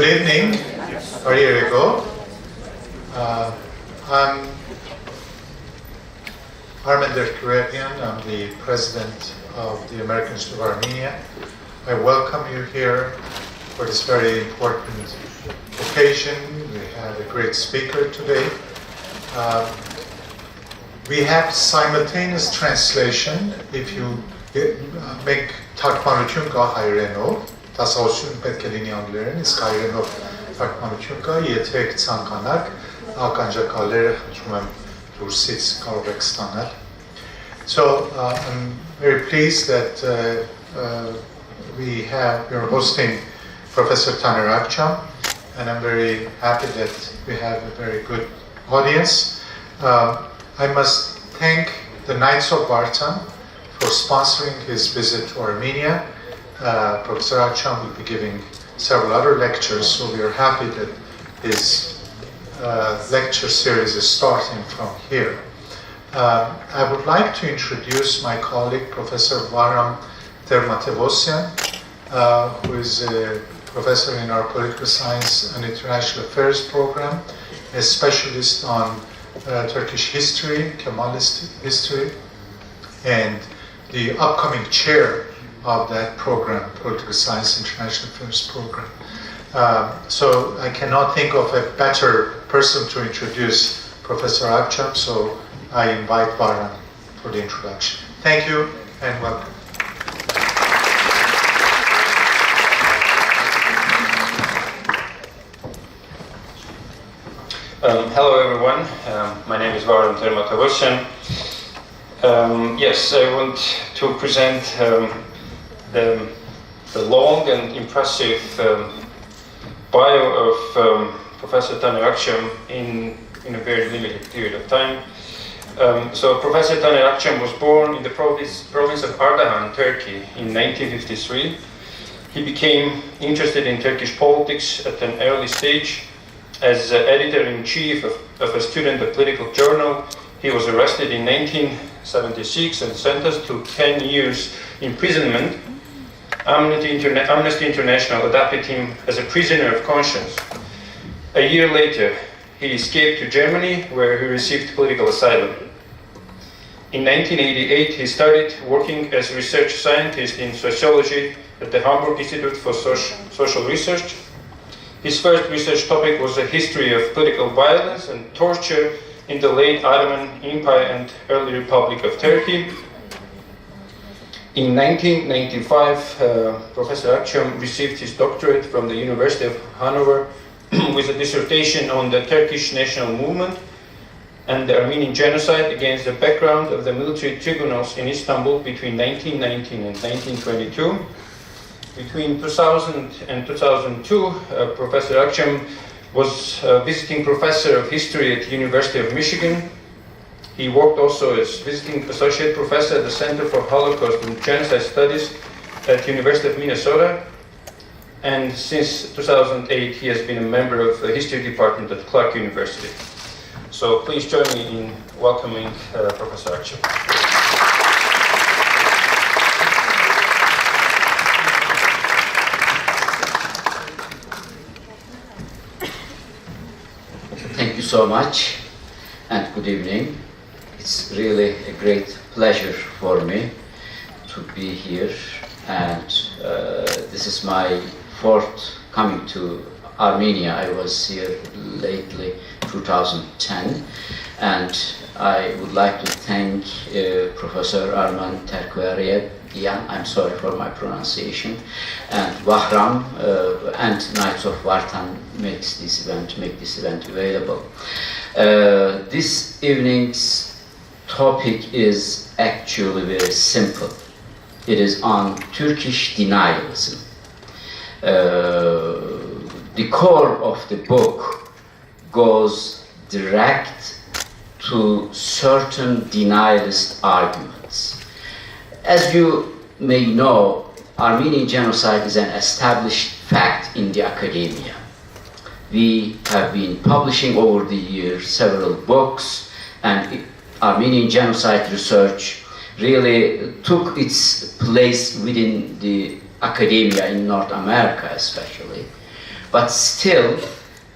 Good evening, or here we go. I'm Armenian. I'm the president of the American Institute of Armenia. I welcome you here for this very important occasion. We have a great speaker today. We have simultaneous translation. If you make թարգմանություն կա հայերենով, դասավորություն պետք է լինի անգլերեն, իսկ հայերենով թարգմանություն կա, եթե եք ցանկանաք, ականջակալները խնդրում եմ դուրսից կարող եք ստանալ. So I'm very pleased that we're hosting Professor Akçam, and I'm very happy that we have a very good audience. I must thank the Knights of Vartan for sponsoring his visit to Armenia. Professor Akçam will be giving several other lectures, so we are happy that his lecture series is starting from here. I would like to introduce my colleague, Professor Varram Termatevosyan, who is a professor in our Political Science and International Affairs program, a specialist on Turkish history, Kemalist history, and the upcoming chair of that program, Political Science International Affairs program. So I cannot think of a better person to introduce Professor Akçam, so I invite Varram for the introduction. Thank you and welcome. Hello everyone, my name is Varram Termatevosyan. Yes, I want to present the long and impressive bio of Professor Akçam in a very limited period of time. So Professor Akçam was born in the province of Ardahan, Turkey in 1953. He became interested in Turkish politics at an early stage. As editor-in-chief of a student political journal, he was arrested in 1976 and sentenced to 10 years imprisonment. Amnesty International adopted him as a prisoner of conscience. A year later, he escaped to Germany, where he received political asylum. In 1988, he started working as a research scientist in sociology at the Hamburg Institute for Social Research. His first research topic was a history of political violence and torture in the late Ottoman Empire and early Republic of Turkey. In 1995, Professor Akçam received his doctorate from the University of Hanover with a dissertation on the Turkish national movement and the Armenian Genocide against the background of the military tribunals in Istanbul between 1919 and 1922. Between 2000 and 2002, Professor Akçam was visiting professor of history at the University of Michigan. He worked also as visiting associate professor at the Center for Holocaust and Genocide Studies at the University of Minnesota. And since 2008, he has been a member of the history department at Clark University. So please join me in welcoming Professor Akçam. Thank you so much and good evening. It's really a great pleasure for me to be here, and this is my fourth coming to Armenia. I was here lately, 2010, and I would like to thank Professor Arman Terkvariev, I'm sorry for my pronunciation, and Varram and Knights of Vartan make this event available. This evening's topic is actually very simple. It is on Turkish denialism. The core of the book goes direct to certain denialist arguments. As you may know, Armenian genocide is an established fact in the academia. We have been publishing over the years several books, and Armenian genocide research really took its place within the academia in North America especially. but still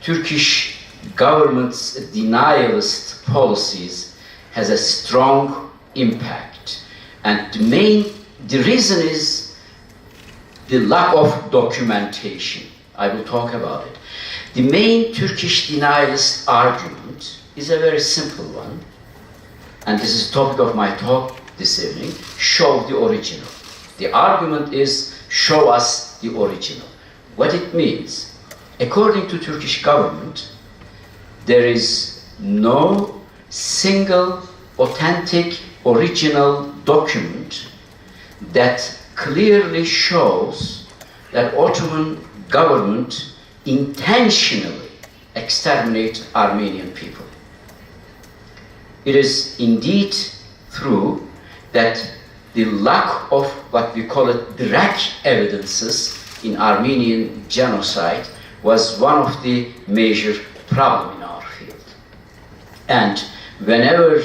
Turkish government's denialist policies has a strong impact. And the reason is the lack of documentation. I will talk about it. The main Turkish denialist argument is a very simple one, and this is the topic of my talk this evening: show the original. The argument is, show us the original. What it means, according to Turkish government, there is no single authentic original document that clearly shows that Ottoman government intentionally exterminate Armenian people. It is indeed true that the lack of what we call it direct evidences in Armenian genocide was one of the major problems in our field. And whenever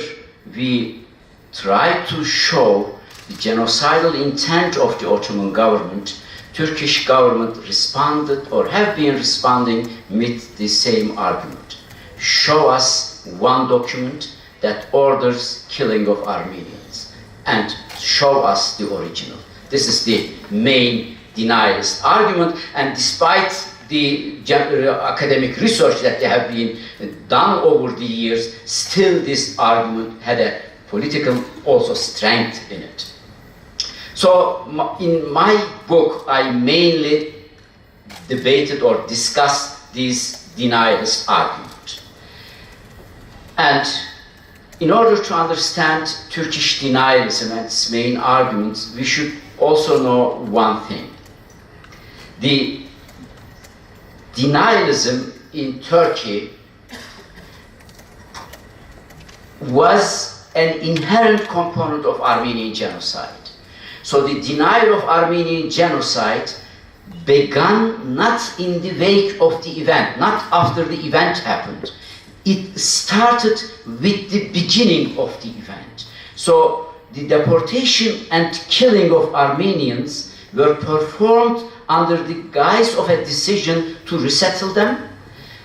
we try to show the genocidal intent of the Ottoman government, Turkish government responded or have been responding with the same argument. Show us one document that orders killing of Armenians and show us the original. This is the main denialist argument, and despite the academic research that they have been done over the years, still this argument had a political also strength in it. So in my book, I mainly debated or discussed these denialist arguments. And in order to understand Turkish denialism and its main arguments, we should also know one thing. The denialism in Turkey was an inherent component of Armenian genocide. So the denial of Armenian genocide began not in the wake of the event, not after the event happened. It started with the beginning of the event. So the deportation and killing of Armenians were performed under the guise of a decision to resettle them.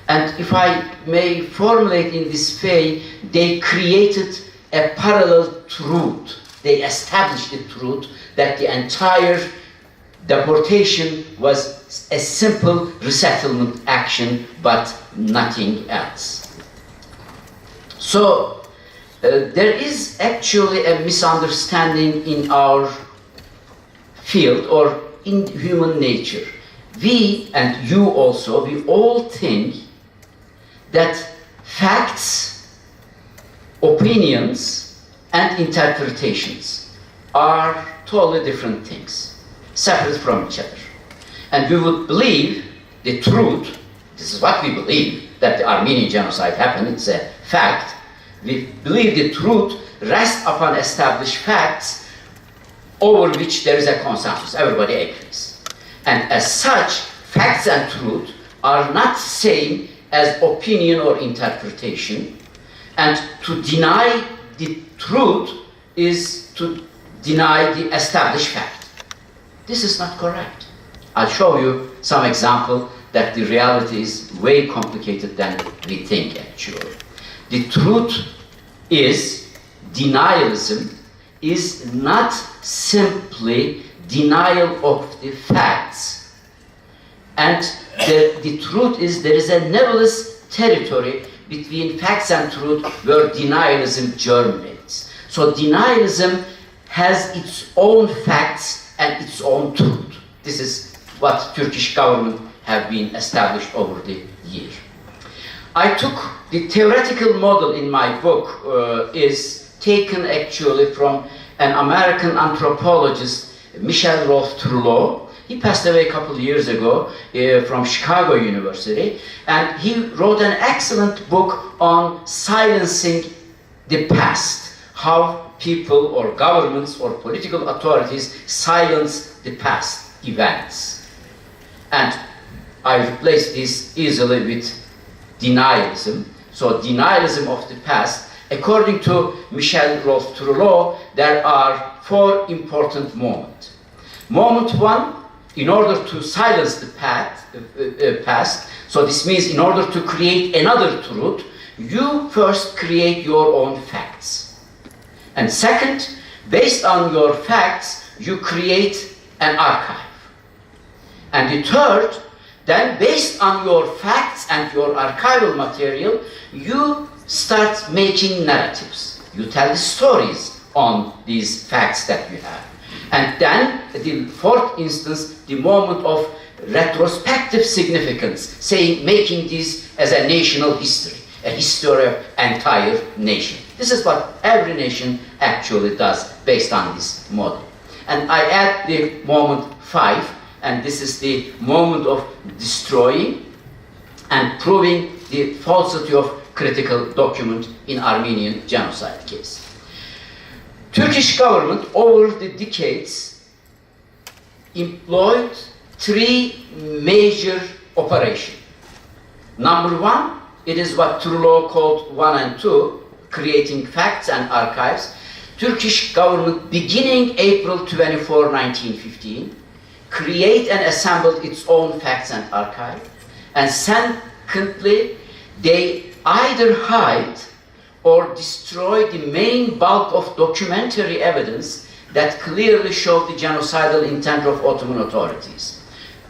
And if I may formulate in this way, they created a parallel truth. They established the truth that the entire deportation was a simple resettlement action, but nothing else. So there is actually a misunderstanding in our field or in human nature. We, and you also, we all think that facts, opinions, and interpretations are totally different things, separate from each other. And we would believe the truth, this is what we believe, that the Armenian genocide happened, it's a fact. We believe the truth rests upon established facts over which there is a consensus, everybody agrees. And as such, facts and truth are not same as opinion or interpretation, and to deny the truth is to deny the established fact. This is not correct. I'll show you some example that the reality is way complicated than we think actually. The truth is, denialism is not simply denial of the facts. And the truth is, there is a nebulous territory between facts and truth where denialism germinates. So denialism has its own facts and its own truth. This is what Turkish government have been established over the years. I took the theoretical model in my book is taken actually from an American anthropologist, Michel Rolfe-Trudeau. He passed away a couple of years ago from Chicago University, and he wrote an excellent book on silencing the past, how people or governments or political authorities silence the past events. And I replaced this easily with denialism. So denialism of the past, according to Michel Rolfe-Trudeau, there are 4 important moments. Moment 1 in order to silence the past, so this means in order to create another truth, you first create your own facts. And second, based on your facts, you create an archive. And the third, then based on your facts and your archival material, you start making narratives. You tell the stories on these facts that you have. And then, the fourth instance, the moment of retrospective significance, saying, making this as a national history, a history of entire nation. This is what every nation actually does based on this model. And I add the moment 5, and this is the moment of destroying and proving the falsity of critical document in Armenian genocide case. Turkish government over the decades employed 3 major operations. Number 1, it is what through law called 1 and 2, creating facts and archives. Turkish government beginning April 24, 1915, create and assembled its own facts and archive. And secondly, they either hide or destroy the main bulk of documentary evidence that clearly showed the genocidal intent of Ottoman authorities.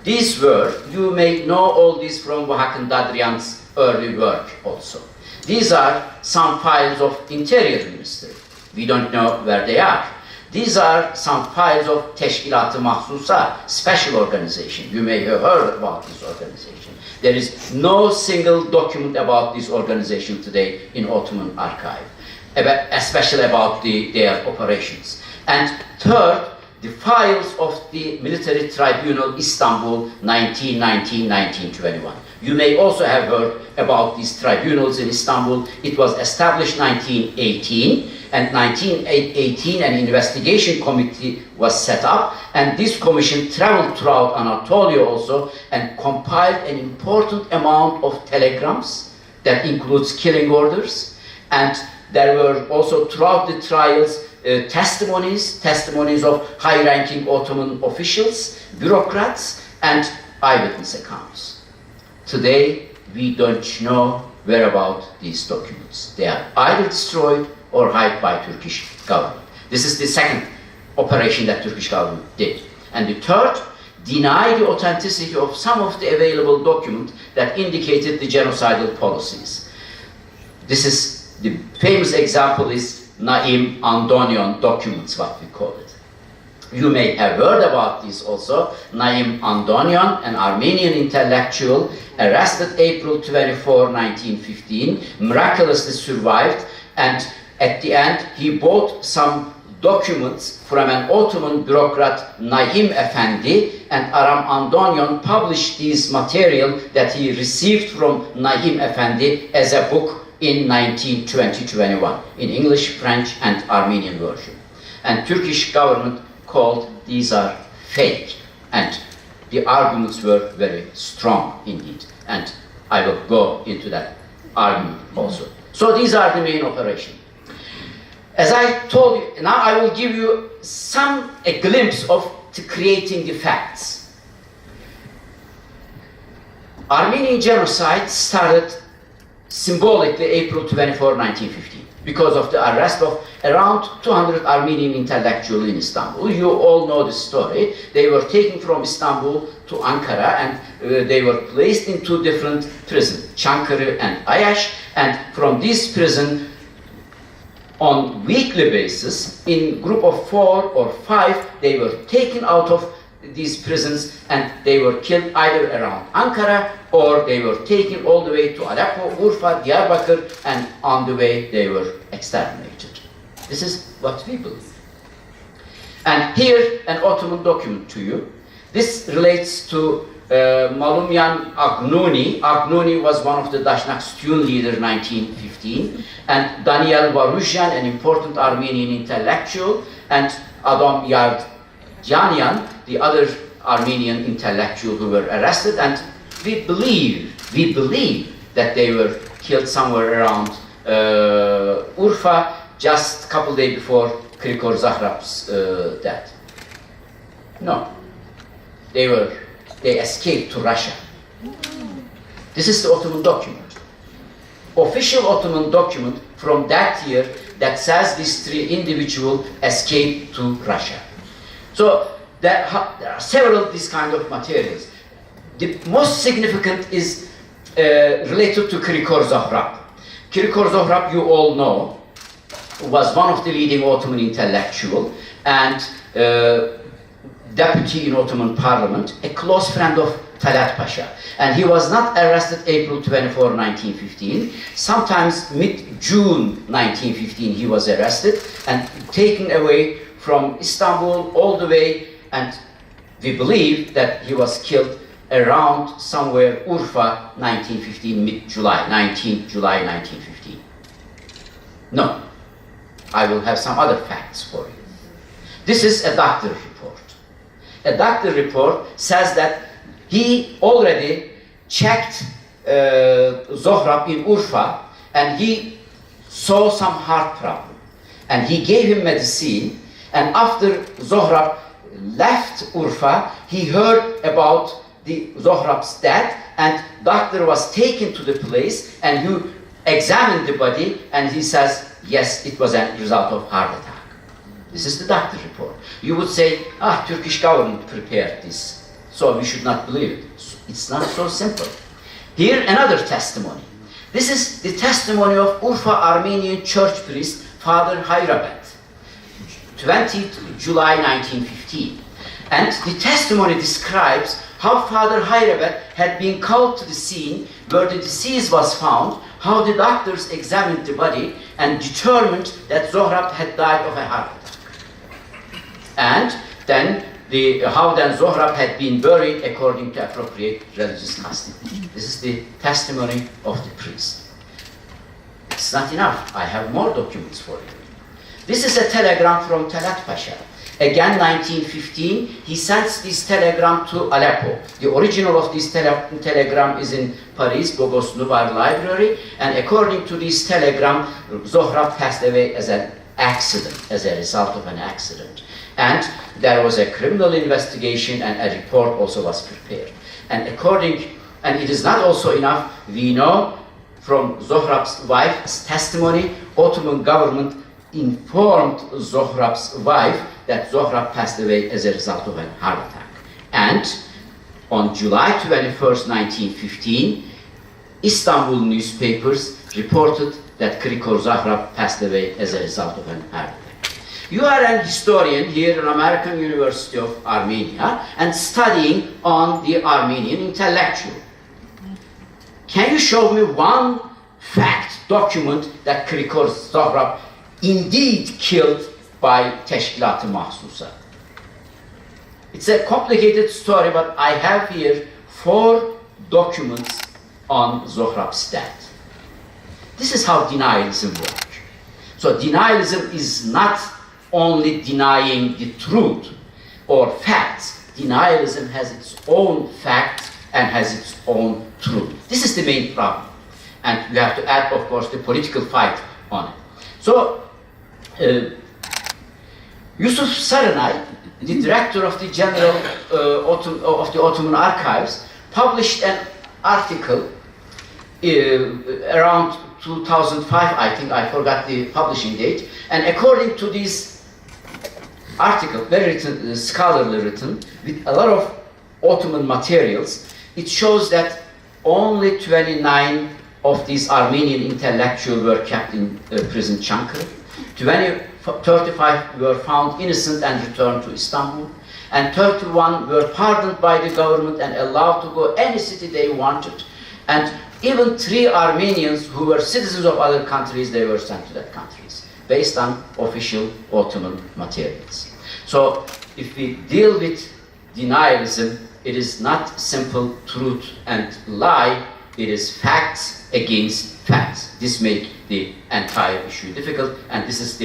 These were, you may know all this from Hakan Dadrian's early work also. These are some files of Interior Ministry. We don't know where they are. These are some files of Teşkilat-ı Mahsusa, special organization. You may have heard about this organization. There is no single document about this organization today in Ottoman archive, especially about their operations. And third, the files of the Military Tribunal Istanbul 1919-1921. You may also have heard about these tribunals in Istanbul. It was established 1918, and 1918 an investigation committee was set up, and this commission traveled throughout Anatolia also and compiled an important amount of telegrams that includes killing orders, and there were also throughout the trials testimonies of high-ranking Ottoman officials, bureaucrats, and eyewitness accounts. Today, we don't know whereabout these documents. They are either destroyed or hid by Turkish government. This is the second operation that Turkish government did. And the third, deny the authenticity of some of the available documents that indicated the genocidal policies. This is, the famous example is Naim Antonian documents, what we call it. You may have heard about this also. Naim Antonian, an Armenian intellectual, arrested April 24, 1915, miraculously survived, and at the end he bought some documents from an Ottoman bureaucrat, Naim Efendi, and Aram Antonian published this material that he received from Naim Efendi as a book in 1920-21, in English, French, and Armenian version. And Turkish government called these are fake, and the arguments were very strong indeed, and I will go into that argument also. So these are the main operations. As I told you, now I will give you a glimpse of creating the facts. Armenian genocide started symbolically April 24, 1915, because of the arrest of around 200 Armenian intellectuals in Istanbul. You all know the story. They were taken from Istanbul to Ankara, and they were placed in 2 different prisons, Çankırı and Ayaş, and from this prison, on weekly basis, in group of 4 or 5, they were taken out of these prisons and they were killed either around Ankara or they were taken all the way to Aleppo, Urfa, Diyarbakir, and on the way they were exterminated. This is what we believe. And here an Ottoman document to you. This relates to Malumyan Agnuni. Agnuni was one of the Dashnak student leader in 1915, and Daniel Varuzhan, an important Armenian intellectual, and Adam Yardjanian, the other Armenian intellectual who were arrested, and we believe that they were killed somewhere around Urfa, just a couple days before Krikor Zahrab's death. No. they escaped to Russia. This is the Ottoman document. Official Ottoman document from that year that says these 3 individuals escaped to Russia. So there are several of these kind of materials. The most significant is related to Krikor Zohrab. Krikor Zohrab, you all know, was one of the leading Ottoman intellectual and deputy in Ottoman parliament, a close friend of Talat Pasha. And he was not arrested April 24, 1915. Sometimes mid-June 1915 he was arrested and taken away from Istanbul all the way, and we believe that he was killed around somewhere Urfa 1915, mid-July, 19th July 1915. No, I will have some other facts for you. This is a doctor report. A doctor report says that he already checked Zohrab in Urfa and he saw some heart problem. And he gave him medicine, and after Zohrab left Urfa, he heard about the Zohrab's death, and doctor was taken to the place and he examined the body and he says, yes, it was a result of heart attack. This is the doctor report. You would say, Turkish government prepared this, so we should not believe it. It's not so simple. Here, another testimony. This is the testimony of Urfa Armenian church priest, Father Hayrabat, 20th July 1915. And the testimony describes how Father Hayrabat had been called to the scene where the deceased was found, how the doctors examined the body and determined that Zohrab had died of a heart attack. And then how Zohrab had been buried according to appropriate religious custom. This is the testimony of the priest. It's not enough. I have more documents for you. This is a telegram from Talat Pasha. Again, 1915, he sends this telegram to Aleppo. The original of this telegram is in Paris, Bogos Nubar Library, and according to this telegram, Zohrab passed away as an accident, as a result of an accident. And there was a criminal investigation and a report also was prepared. And it is not also enough, we know from Zohrab's wife's testimony, Ottoman government informed Zohrab's wife that Zohrab passed away as a result of a heart attack. And on July 21st, 1915, Istanbul newspapers reported that Krikor Zohrab passed away as a result of a heart attack. You are an historian here at American University of Armenia and studying on the Armenian intellectual. Can you show me one fact document that Krikor Zohrab indeed killed by Teşkilat-ı Mahsusa? It's a complicated story, but I have here 4 documents on Zohrab's death. This is how denialism works. So denialism is not only denying the truth or facts. Denialism has its own facts and has its own truth. This is the main problem. And we have to add, of course, the political fight on it. So, Yusuf Saranay, the director of the General of the Ottoman Archives, published an article around 2005, I think, I forgot the publishing date, and according to this article, very written, scholarly written, with a lot of Ottoman materials, it shows that only 29 of these Armenian intellectuals were kept in prison Çankırı. 35 were found innocent and returned to Istanbul, and 31 were pardoned by the government and allowed to go any city they wanted. And even 3 Armenians who were citizens of other countries, they were sent to that countries, based on official Ottoman materials. So, if we deal with denialism, it is not simple truth and lie, it is facts against facts. This makes the entire issue difficult, and this is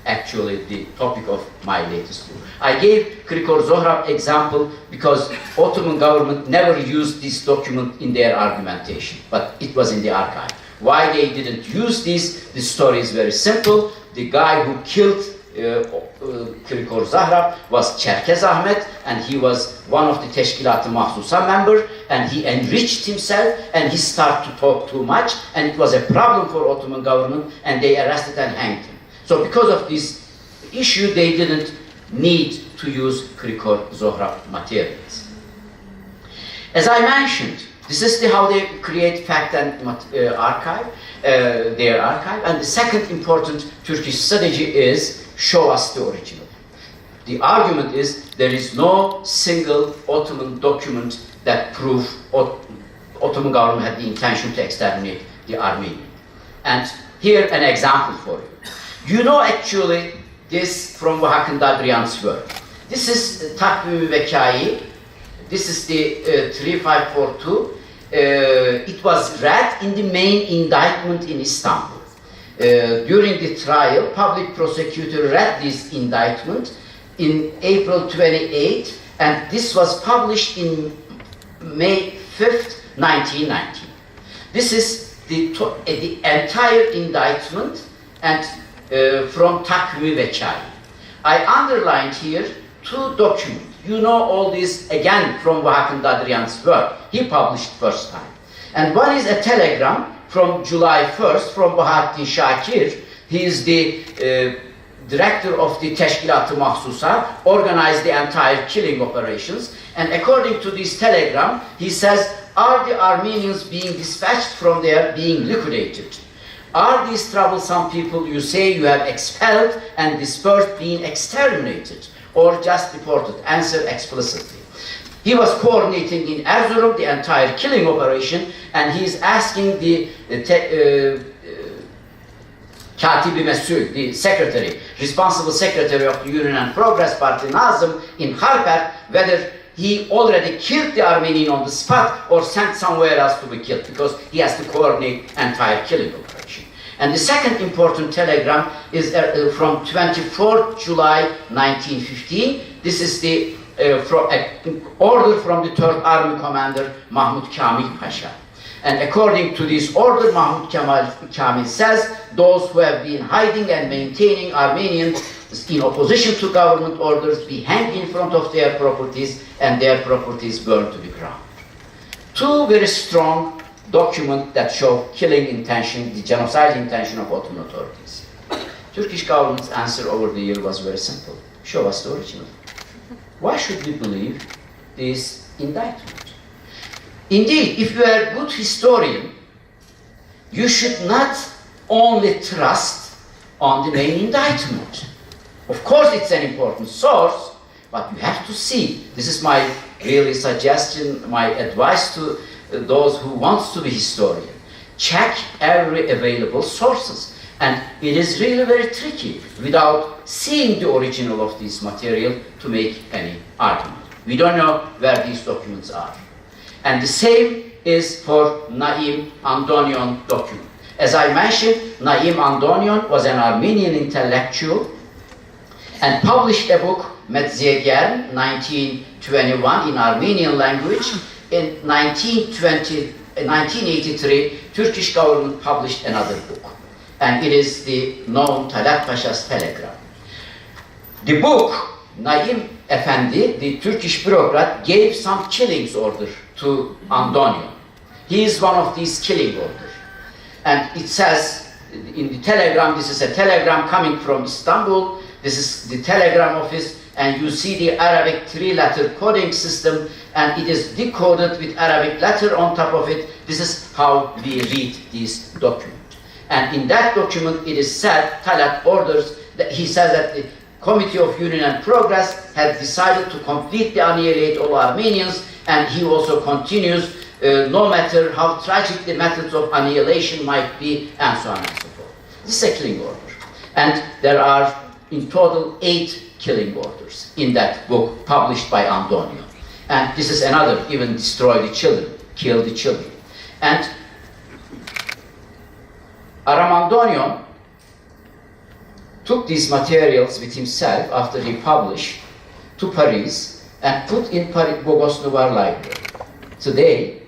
actually the topic of my latest book. I gave Krikor Zohrab example because Ottoman government never used this document in their argumentation, but it was in the archive. Why they didn't use this? The story is very simple. The guy who killed Kirkor Zahrab was Cherkez Ahmet, and he was one of the Teşkilat-ı Mahsusa member, and he enriched himself, and he started to talk too much, and it was a problem for Ottoman government, and they arrested and hanged him. So because of this issue, they didn't need to use Kirkor Zahrab materials. As I mentioned, this is how they create fact and archive, their archive. And the second important Turkish strategy is show us the original. The argument is there is no single Ottoman document that proves Ottoman government had the intention to exterminate the Armenians. And here an example for you. You know actually this from Hakan Dadrian's work. This is Takvim-i Vekai. This is the 3542. It was read in the main indictment in Istanbul. During the trial, public prosecutor read this indictment in April 28, and this was published in May 5th, 1919. This is the entire indictment and from Takvim-i Vekai. I underlined here two documents. You know all this again from Hakan Dadrian's work. He published first time. And one is a telegram from July 1st from Bahattin Shakir. He is the director of the Teşkilat-ı Mahsusa, organized the entire killing operations. And according to this telegram, he says, are the Armenians being dispatched from there, being liquidated? Are these troublesome people you say you have expelled and dispersed being exterminated? Or just deported? Answer explicitly. He was coordinating in Erzurum the entire killing operation, and he is asking the Katibi Mesul, the secretary, responsible secretary of the Union and Progress Party, Nazım, in Harper, whether he already killed the Armenian on the spot or sent somewhere else to be killed, because he has to coordinate entire killing operation. And the second important telegram is from 24th July 1915. This is the order from the 3rd Army Commander Mahmud Kamil Pasha. And according to this order, Mahmud Kamil says, those who have been hiding and maintaining Armenians in opposition to government orders be hanged in front of their properties and their properties burned to the ground. Two very strong documents that show killing intention, the genocide intention of Ottoman authorities. Turkish government's answer over the year was very simple. Show us the original. Why should we believe this indictment? Indeed, if you are a good historian, you should not only trust on the main indictment. Of course, it's an important source, but you have to see. This is my really suggestion, my advice to those who want to be historian. Check every available sources. And it is really very tricky without seeing the original of this material to make any argument. We don't know where these documents are. And the same is for Naim Antonian document. As I mentioned, Naim Antonian was an Armenian intellectual and published a book, Metzeger, 1921, in Armenian language. In 1983, Turkish government published another book, and it is the known Talat Pasha's telegram. The book, Naim Efendi, the Turkish bureaucrat, gave some killings order to Antonian. He is one of these killing orders. And it says in the telegram, this is a telegram coming from Istanbul, this is the telegram office, and you see the Arabic three-letter coding system, and it is decoded with Arabic letter on top of it. This is how we read this document. And in that document, it is said, Talat orders, that he says that the Committee of Union and Progress has decided to completely annihilate all Armenians, and he also continues, no matter how tragic the methods of annihilation might be, and so on and so forth. This is a killing order. And there are in total 8 killing orders in that book published by Antonian. And this is another, even destroy the children, kill the children. And Antonian took these materials with himself after he published to Paris and put in Paris Bogos Nouveau Library. Today,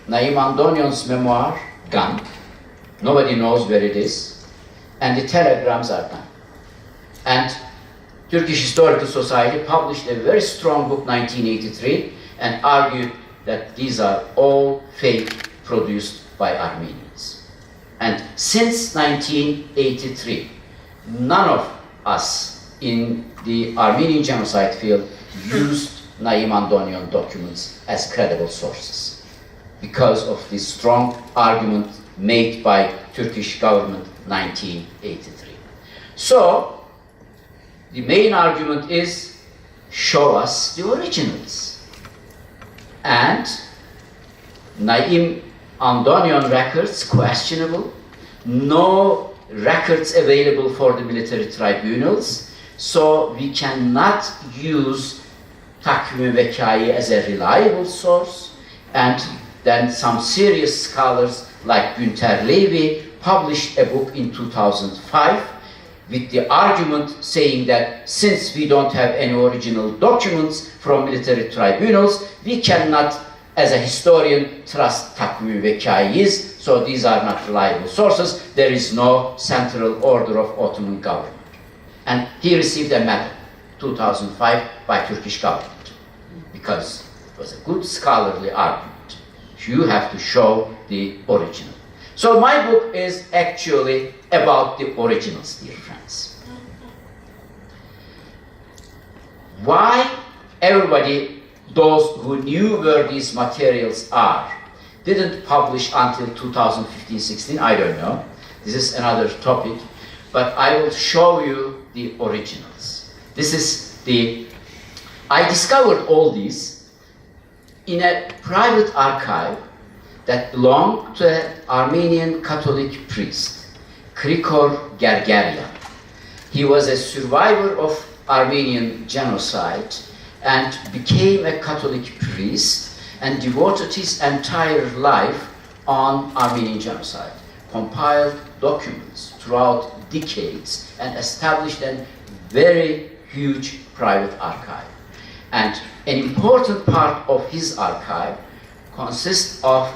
Naim Antonian's memoir, gone. Nobody knows where it is, and the telegrams are gone. And Turkish Historical Society published a very strong book, 1983, and argued that these are all fake produced by Armenians. And since 1983, none of us in the Armenian genocide field used Naim Antonian documents as credible sources because of this strong argument made by Turkish government 1983. So, the main argument is, show us the originals. And Naim Antonian records, questionable. No records available for the military tribunals. So we cannot use Takvim-i Vekai as a reliable source. And then some serious scholars like Günter Levy published a book in 2005 with the argument saying that since we don't have any original documents from military tribunals, we cannot, as a historian, trust Takvim-i Vekai'is, so these are not reliable sources. There is no central order of Ottoman government. And he received a medal, 2005, by Turkish government, because it was a good scholarly argument. You have to show the original. So my book is actually about the originals, dear friends. Why everybody, those who knew where these materials are, didn't publish until 2015-16, I don't know. This is another topic. But I will show you the originals. This is the... I discovered all these in a private archive that belonged to an Armenian Catholic priest, Krikor Gergerian. He was a survivor of Armenian genocide and became a Catholic priest and devoted his entire life on Armenian genocide, compiled documents throughout decades and established a very huge private archive. And an important part of his archive consists of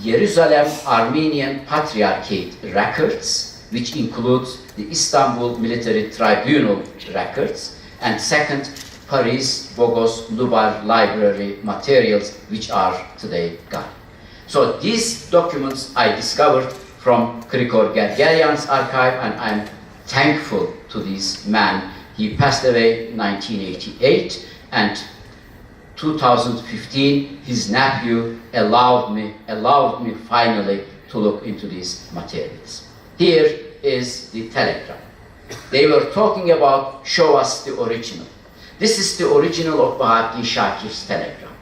Jerusalem Armenian Patriarchate records, which includes the Istanbul Military Tribunal records, and second, Paris Bogos Nubar Library materials, which are today gone. So these documents I discovered from Krikor Gergerian's archive, and I'm thankful to this man. He passed away in 1988, and 2015, his nephew allowed me finally to look into these materials. Here is the telegram. They were talking about, show us the original. This is the original of Bahattin Shakir's telegram,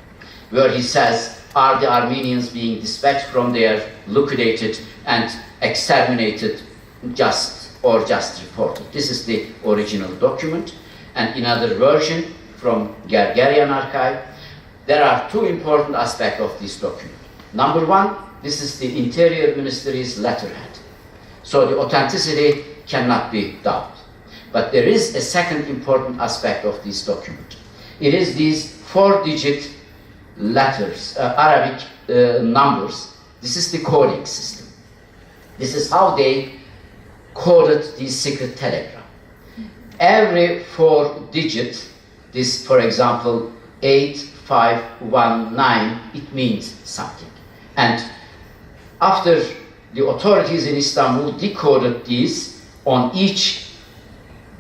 where he says, are the Armenians being dispatched from there, liquidated and exterminated, just reported. This is the original document. And in another version from Gergerian archive, there are two important aspects of this document. Number one, this is the Interior Ministry's letterhead. So the authenticity cannot be doubted. But there is a second important aspect of this document. It is these 4-digit letters, Arabic numbers. This is the coding system. This is how they coded the secret telegram. Every 4-digit, this, for example, 8519, it means something. And after the authorities in Istanbul decoded these on each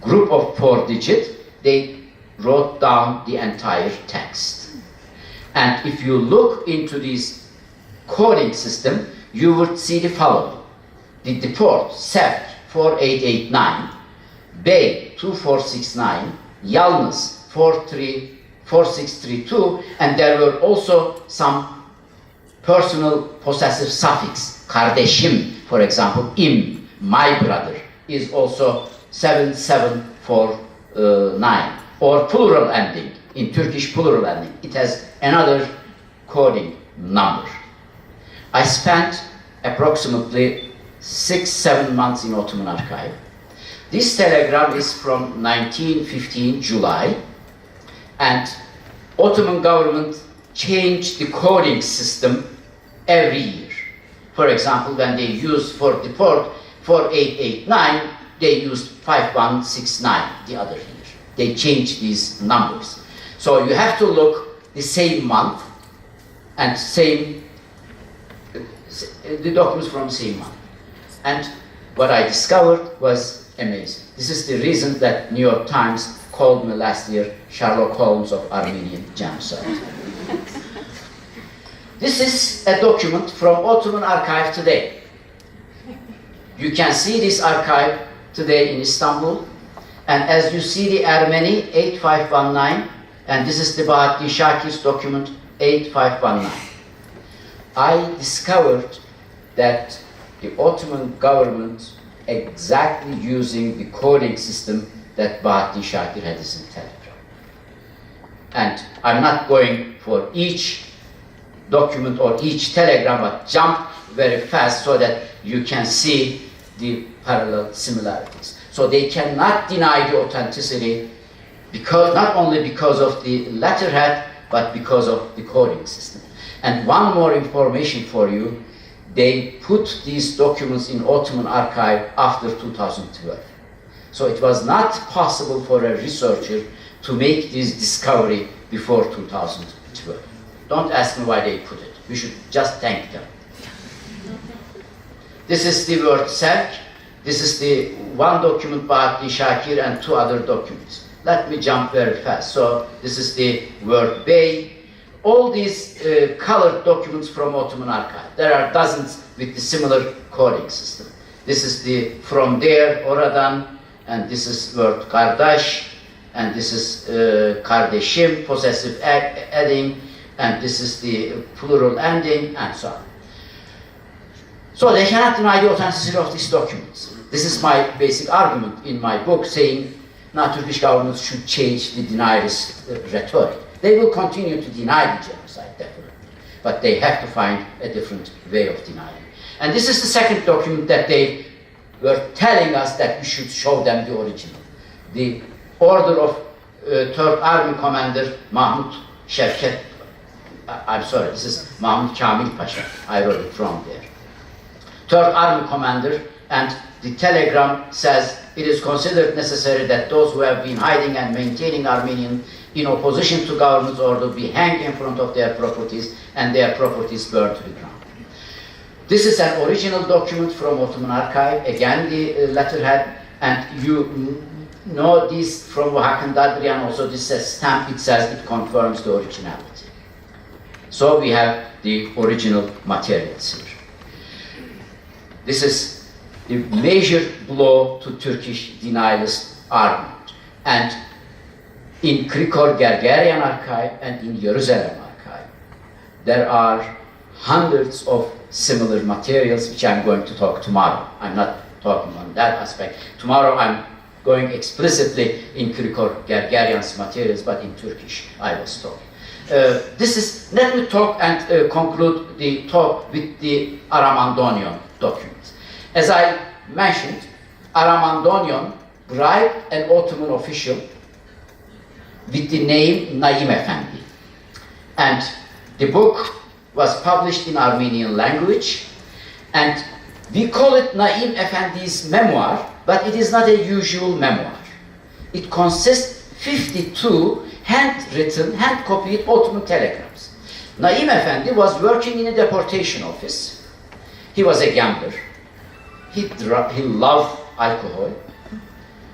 group of 4-digit, they wrote down the entire text. And if you look into this coding system, you would see the following. The deport, Sev 4889, Bey 2469, Yalnız 4632, and there were also some personal possessive suffix. Kardeşim, for example, im, my brother, is also 7749, or plural ending. In Turkish plural ending, it has another coding number. I spent approximately 6-7 months in Ottoman archive. This telegram is from 1915 July, and Ottoman government changed the coding system every year. For example, when they used for deport 4889, they used 85169, the other year. They changed these numbers. So you have to look the same month and the documents from the same month. And what I discovered was amazing. This is the reason that New York Times called me last year Sherlock Holmes of Armenian Genocide. This is a document from Ottoman archive today. You can see this archive today in Istanbul. And as you see the Armeni 8519, and this is the Bahattin Shakir's document 8519. I discovered that the Ottoman government exactly using the coding system that Bahattin Shakir had in telegram. And I'm not going for each document or each telegram, but jump very fast so that you can see the parallel similarities. So they cannot deny the authenticity because not only because of the letterhead, but because of the coding system. And one more information for you, they put these documents in Ottoman archive after 2012. So it was not possible for a researcher to make this discovery before 2012. Don't ask me why they put it. We should just thank them. This is the word Serk. This is the one document Bahattin Shakir and two other documents. Let me jump very fast. So this is the word Bey. All these colored documents from Ottoman archive. There are dozens with the similar coding system. This is the from there, Oradan, and this is word Kardeş, and this is Kardeşim, possessive adding, and this is the plural ending, and so on. So they cannot deny the authenticity of these documents. This is my basic argument in my book, saying now Turkish governments should change the denialist rhetoric. They will continue to deny the genocide, definitely, but they have to find a different way of denying. And this is the second document that they were telling us that we should show them the original. The order of Third Army Commander Mahmut Şevket, I'm sorry, this is Mahmut Kamil Pasha, I wrote it from there. Third Army Commander, and the telegram says, it is considered necessary that those who have been hiding and maintaining Armenian in opposition to government's order be hanged in front of their properties and their properties burned to the ground. This is an original document from Ottoman archive, again the letterhead, and you know this from Hakan Dadrian also, this says stamp, it says it confirms the originality. So we have the original materials here. This is a major blow to Turkish denialist argument. And in Krikor-Gergerian archive and in Jerusalem archive, there are hundreds of similar materials which I'm going to talk tomorrow. I'm not talking on that aspect. Tomorrow I'm going explicitly in Krikor-Gergerian's materials, but in Turkish I was talking. Let me talk and conclude the talk with the Armenian documents. As I mentioned, Armenian bribed an Ottoman official with the name Naim Efendi. And the book was published in Armenian language, and we call it Naim Efendi's memoir, but it is not a usual memoir. It consists 52 handwritten, hand-copied Ottoman telegrams. Naim Efendi was working in a deportation office. He was a gambler. He loved alcohol,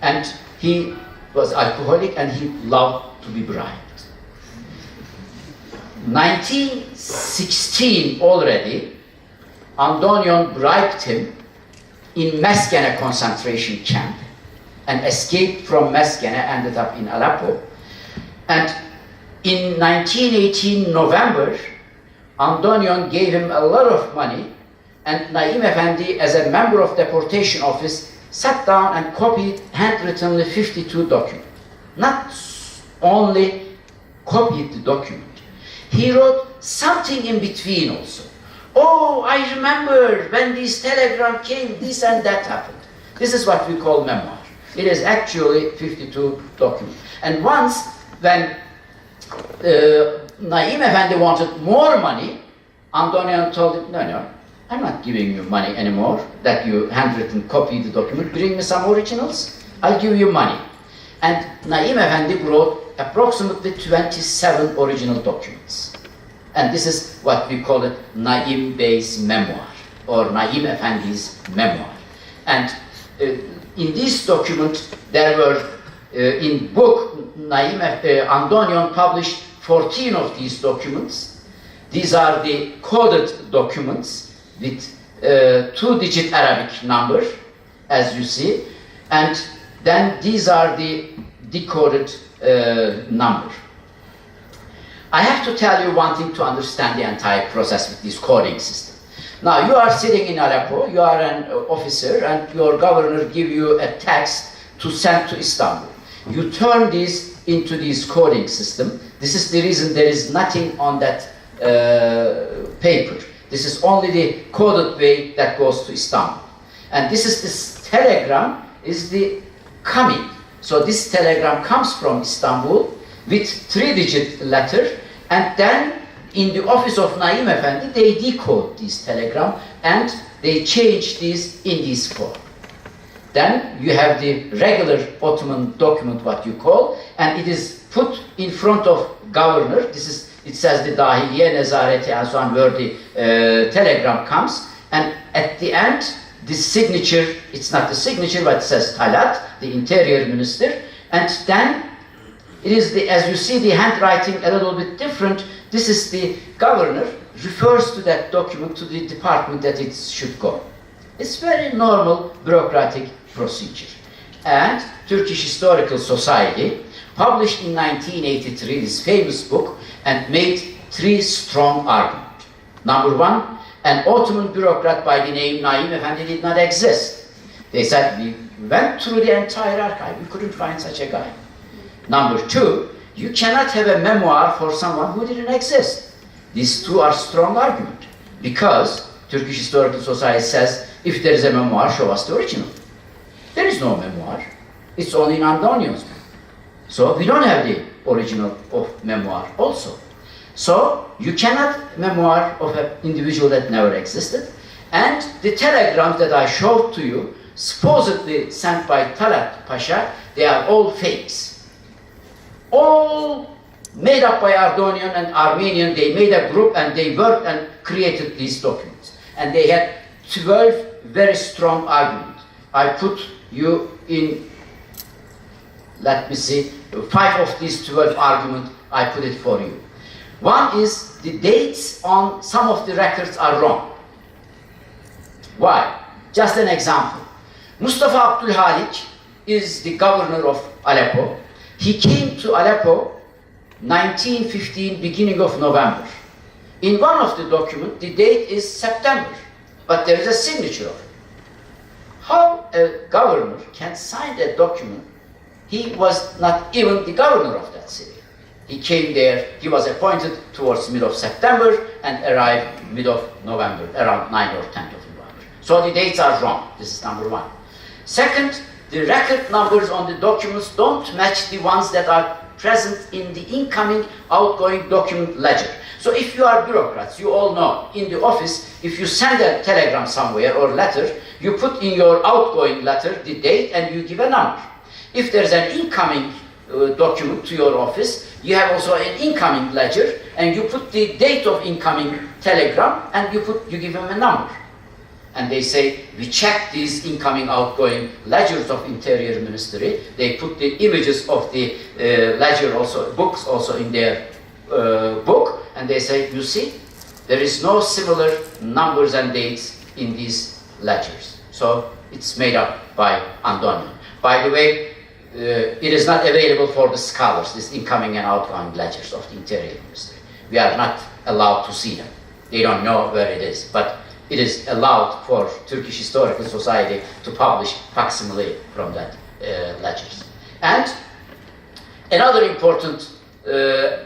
and he was alcoholic, and he loved to be bribed. 1916 already, Antonian bribed him in Meskene concentration camp and escaped from Meskene, ended up in Aleppo. And in 1918 November, Antonian gave him a lot of money, and Naim Efendi, as a member of deportation office, sat down and copied handwrittenly 52 documents. Not only copied the document, he wrote something in between also. Oh, I remember when this telegram came, this and that happened. This is what we call memoir. It is actually 52 documents. And once, when Naim Efendi wanted more money, Antonian told him, no, I'm not giving you money anymore, that you handwritten copy the document, bring me some originals. I'll give you money. And Naim Efendi wrote approximately 27 original documents. And this is what we call it Naim Bey's memoir, or Naim Efendi's memoir. And in this document, there were, in book, Antonian published 14 of these documents. These are the coded documents with two-digit Arabic number, as you see. And then these are the decoded number. I have to tell you one thing to understand the entire process with this coding system. Now, you are sitting in Aleppo, you are an officer, and your governor give you a text to send to Istanbul. You turn this into this coding system. This is the reason there is nothing on that paper. This is only the coded way that goes to Istanbul. And this telegram is the coming. So this telegram comes from Istanbul with three-digit letter, and then in the office of Naim Efendi, they decode this telegram and they change this in this form. Then you have the regular Ottoman document, what you call, and it is put in front of governor. It says the Dahiliye Nezareti and so on, where the telegram comes, and at the end, the signature, it's not the signature, but it says Talat, the interior minister, and then it is, as you see, the handwriting a little bit different. This is the governor, refers to that document to the department that it should go. It's very normal bureaucratic procedure. And Turkish Historical Society published in 1983 this famous book and made three strong arguments. Number one, an Ottoman bureaucrat by the name Naim Efendi did not exist. They said, we went through the entire archive, we couldn't find such a guy. Number two, you cannot have a memoir for someone who didn't exist. These two are strong arguments, because Turkish Historical Society says, if there is a memoir, show us the original. There is no memoir. It's only in Antonian's book. So we don't have the original of memoir also. So you cannot memoir of an individual that never existed. And the telegrams that I showed to you, supposedly sent by Talat Pasha, they are all fakes. All made up by Antonian and Armenian. They made a group and they worked and created these documents. And they had 12 very strong arguments. I put you in, let me see, 5 of these 12 arguments, I put it for you. One is the dates on some of the records are wrong. Why? Just an example. Mustafa Abdülhalik is the governor of Aleppo. He came to Aleppo 1915, beginning of November. In one of the documents, the date is September, but there is a signature of it. How a governor can sign that document? He was not even the governor of that city. He came there, he was appointed towards mid of September and arrived mid of November, around 9 or 10th of November. So the dates are wrong. This is number one. Second, the record numbers on the documents don't match the ones that are present in the incoming, outgoing document ledger. So if you are bureaucrats, you all know, in the office, if you send a telegram somewhere or letter, you put in your outgoing letter the date and you give a number. If there's an incoming document to your office, you have also an incoming ledger and you put the date of incoming telegram and you give them a number. And they say, we check these incoming, outgoing ledgers of Interior Ministry. They put the images of the ledger also, books also in their book, and they say, you see, there is no similar numbers and dates in these ledgers. So it's made up by Antonian. By the way, it is not available for the scholars, these incoming and outgoing ledgers of the Interior Ministry. We are not allowed to see them. They don't know where it is, but it is allowed for Turkish Historical Society to publish facsimile from that ledgers. And another important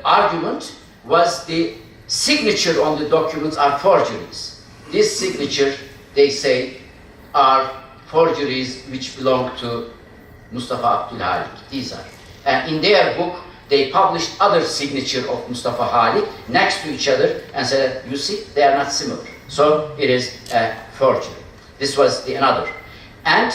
argument was the signature on the documents are forgeries. This signature, they say, are forgeries which belong to Mustafa Abdülhalik. These are. And in their book, they published other signature of Mustafa Halik next to each other and said, you see, they are not similar. So it is a forgery. This was the another. And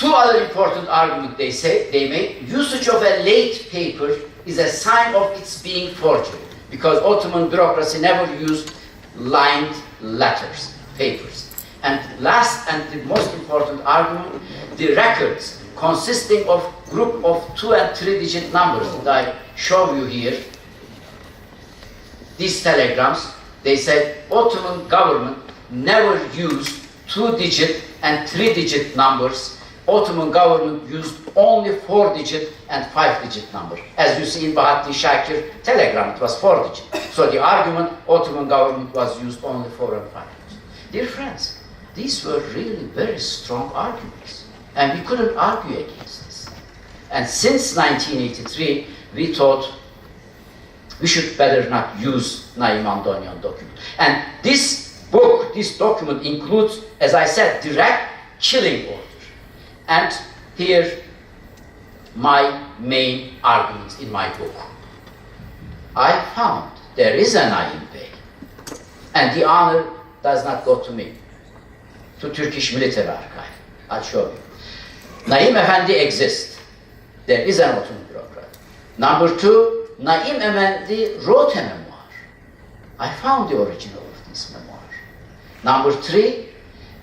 Two other important arguments they make. Usage of a late paper is a sign of its being forgery, because Ottoman bureaucracy never used lined letters, papers. And last and the most important argument, the records consisting of group of 2 and 3 digit numbers that I show you here. These telegrams, they said Ottoman government never used 2-digit and 3-digit numbers. Ottoman government used only 4-digit and 5-digit numbers. As you see in Bahattin Shakir telegram, it was 4-digit. So the argument, Ottoman government was used only 4 and 5 digits. Dear friends, these were really very strong arguments, and we couldn't argue against this. And since 1983, we thought we should better not use Naim Antonian document. And this book, this document includes, as I said, direct killing order. And here, my main arguments in my book. I found there is a Naim Bey, and the honor does not go to me, to Turkish Military Archive. I'll show you. Naim Efendi exists. There is an Ottoman bureaucrat. Number 2, Naim Efendi wrote a memoir. I found the original of this memoir. Number 3,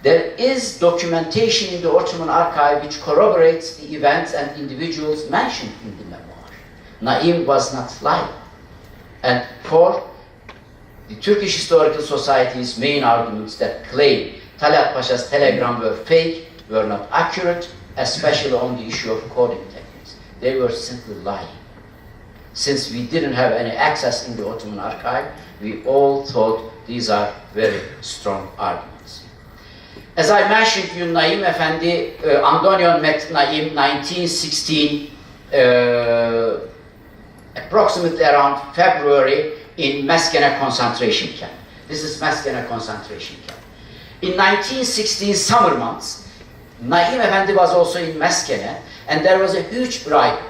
there is documentation in the Ottoman archive which corroborates the events and individuals mentioned in the memoir. Naim was not lying. And 4, the Turkish Historical Society's main arguments that claim Talat Pasha's telegram were fake, were not accurate, especially on the issue of coding techniques. They were simply lying. Since we didn't have any access in the Ottoman archive, we all thought these are very strong arguments. As I mentioned you, Naim Efendi, Antonian met Naim 1916, approximately around February in Meskene concentration camp. This is Meskene concentration camp. In 1916 summer months, Naim Efendi was also in Meskene, and there was a huge bribe.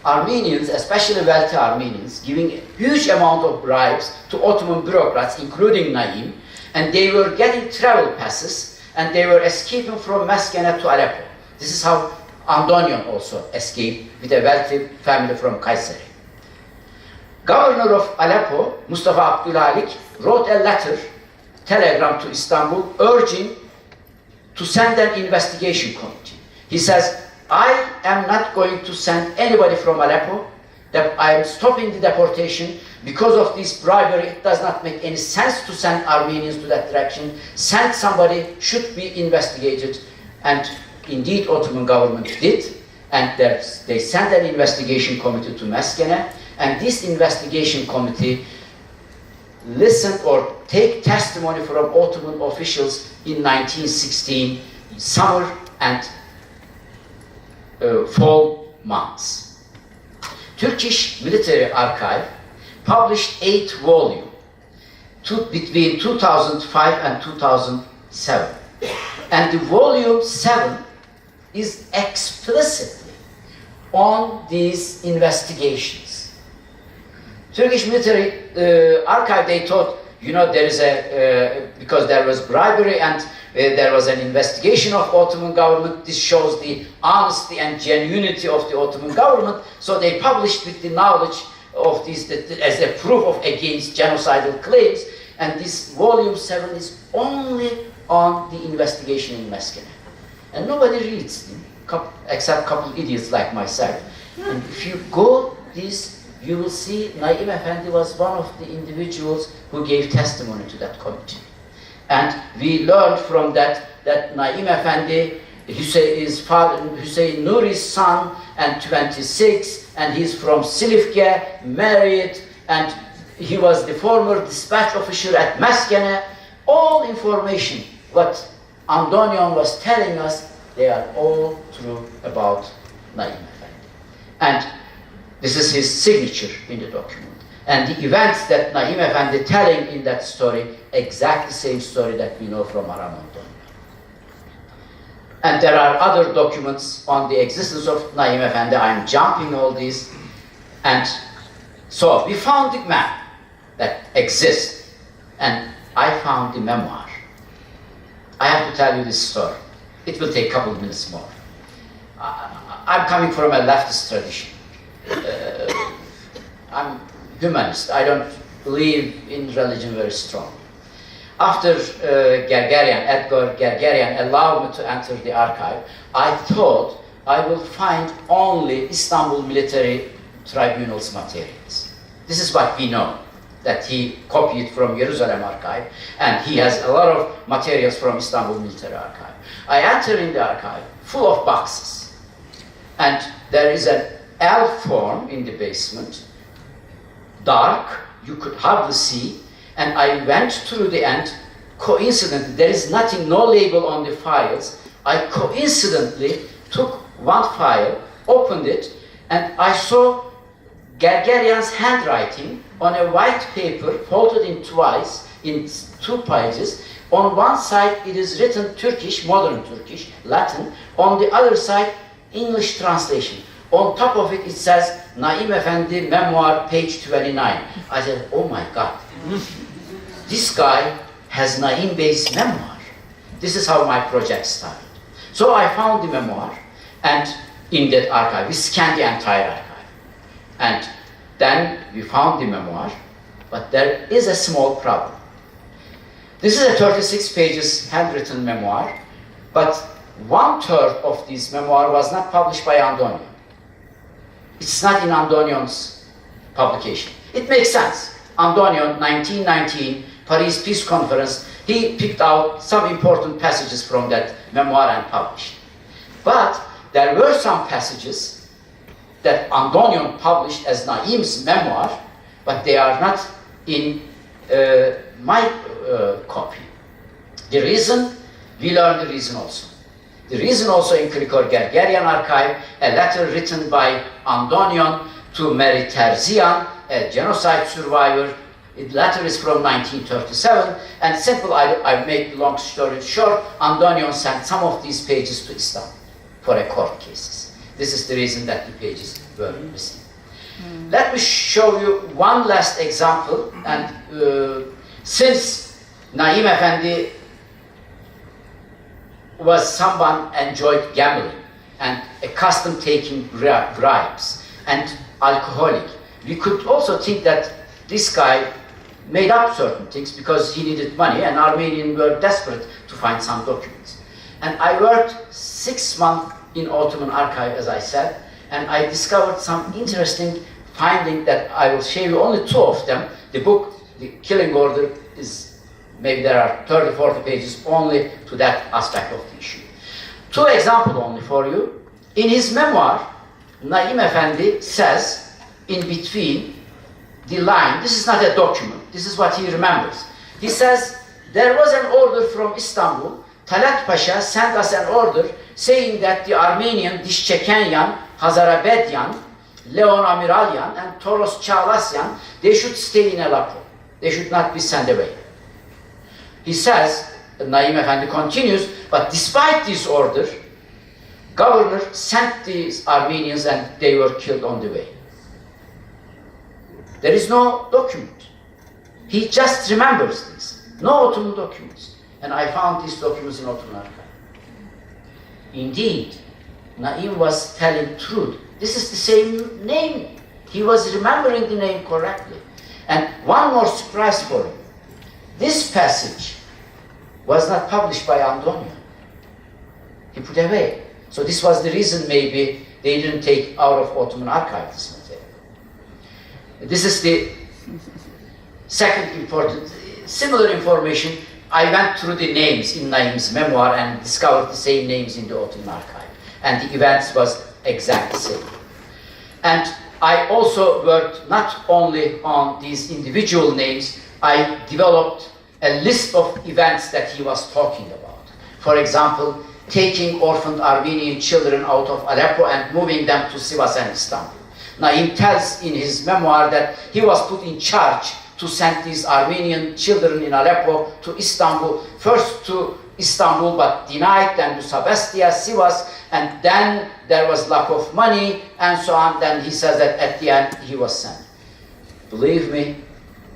Armenians, especially wealthy Armenians, giving a huge amount of bribes to Ottoman bureaucrats, including Naim, and they were getting travel passes, and they were escaping from Meskene to Aleppo. This is how Antonian also escaped with a wealthy family from Kayseri. Governor of Aleppo, Mustafa Abdülhalik, wrote a letter, telegram to Istanbul, urging to send an investigation committee. He says, I am not going to send anybody from Aleppo, that I am stopping the deportation because of this bribery. It does not make any sense to send Armenians to that direction. Send somebody, should be investigated. And indeed, Ottoman government did. And they sent an investigation committee to Meskene. And this investigation committee listened or take testimony from Ottoman officials in 1916, summer and fall months. Turkish Military Archive published 8 volumes between 2005 and 2007. And the volume 7 is explicitly on these investigations. Turkish Military Archive, they thought, you know, there is because there was bribery and there was an investigation of Ottoman government. This shows the honesty and genuinity of the Ottoman government. So they published with the knowledge of this as a proof of against genocidal claims. And this volume 7 is only on the investigation in Meskene. And nobody reads them, except a couple of idiots like myself. And if you go this, you will see Naim Efendi was one of the individuals who gave testimony to that committee. And we learned from that Naim Efendi, his father, Hüseyin Nuri's son, and 26, and he's from Silifke, married, and he was the former dispatch officer at Meskene. All information, what Antonian was telling us, they are all true about Naim Efendi. And this is his signature in the document. And the events that Naim Efendi telling in that story, exactly the same story that we know from Aram Antonian. And there are other documents on the existence of Naim Efendi. I'm jumping all these. And so we found the map that exists. And I found the memoir. I have to tell you this story. It will take a couple of minutes more. I'm coming from a leftist tradition. I'm humanist. I don't believe in religion very strong. After Edgar Gergerian allowed me to enter the archive, I thought I will find only Istanbul Military Tribunal's materials. This is what we know, that he copied from Jerusalem archive, and he has a lot of materials from Istanbul Military Archive. I enter in the archive full of boxes, and there is an L form in the basement, dark, you could hardly see, and I went through the end. Coincidentally, there is nothing, no label on the files. I coincidentally took one file, opened it, and I saw Gergerian's handwriting on a white paper, folded in twice, in 2 pages. On one side, it is written Turkish, modern Turkish, Latin. On the other side, English translation. On top of it, it says, Naim Efendi Memoir, page 29. I said, oh my God, this guy has Naim Bey's memoir. This is how my project started. So I found the memoir, and in that archive, we scanned the entire archive. And then we found the memoir, but there is a small problem. This is a 36 pages handwritten memoir, but 1/3 of this memoir was not published by Antonian. It's not in Antonian's publication. It makes sense. Antonian, 1919, Paris Peace Conference, he picked out some important passages from that memoir and published. But there were some passages that Antonian published as Naim's memoir, but they are not in my copy. The reason, we learned the reason also. The reason also in Krikor Gergerian archive, a letter written by Antonian to Mary Terzian, a genocide survivor. The letter is from 1937, and simple, I make the long story short, Antonian sent some of these pages to Istanbul for a court cases. This is the reason that the pages were missing. Let me show you one last example, and since Naim Efendi was someone enjoyed gambling and accustomed taking bribes and alcoholic, we could also think that this guy made up certain things because he needed money, and Armenians were desperate to find some documents. And I worked 6 months in Ottoman archive, as I said, and I discovered some interesting findings that I will show you only 2 of them. The book, The Killing Order, is maybe there are 30, 40 pages only to that aspect of the issue. 2 examples only for you. In his memoir, Naim Efendi says, in between the line, this is not a document, this is what he remembers. He says, there was an order from Istanbul. Talat Pasha sent us an order saying that the Armenian Dişçekenyan, Hazarabedyan, Leon Amiralyan, and Toros Çağlasyan, they should stay in Aleppo. They should not be sent away. He says, Naim Efendi continues, but despite this order, governor sent these Armenians and they were killed on the way. There is no document. He just remembers this. No Ottoman documents. And I found these documents in Ottoman archive. Indeed, Naim was telling truth. This is the same name. He was remembering the name correctly. And one more surprise for him. This passage was not published by Antonian. He put away. So this was the reason maybe they didn't take out of Ottoman archive this material. This is the second important, similar information. I went through the names in Naim's memoir and discovered the same names in the Ottoman archive. And the events was exactly the same. And I also worked not only on these individual names, I developed a list of events that he was talking about. For example, taking orphaned Armenian children out of Aleppo and moving them to Sivas and Istanbul. Naim tells in his memoir that he was put in charge to send these Armenian children in Aleppo to Istanbul, first to Istanbul but denied, then to Sabestia, Sivas, and then there was lack of money and so on. Then he says that at the end he was sent. Believe me,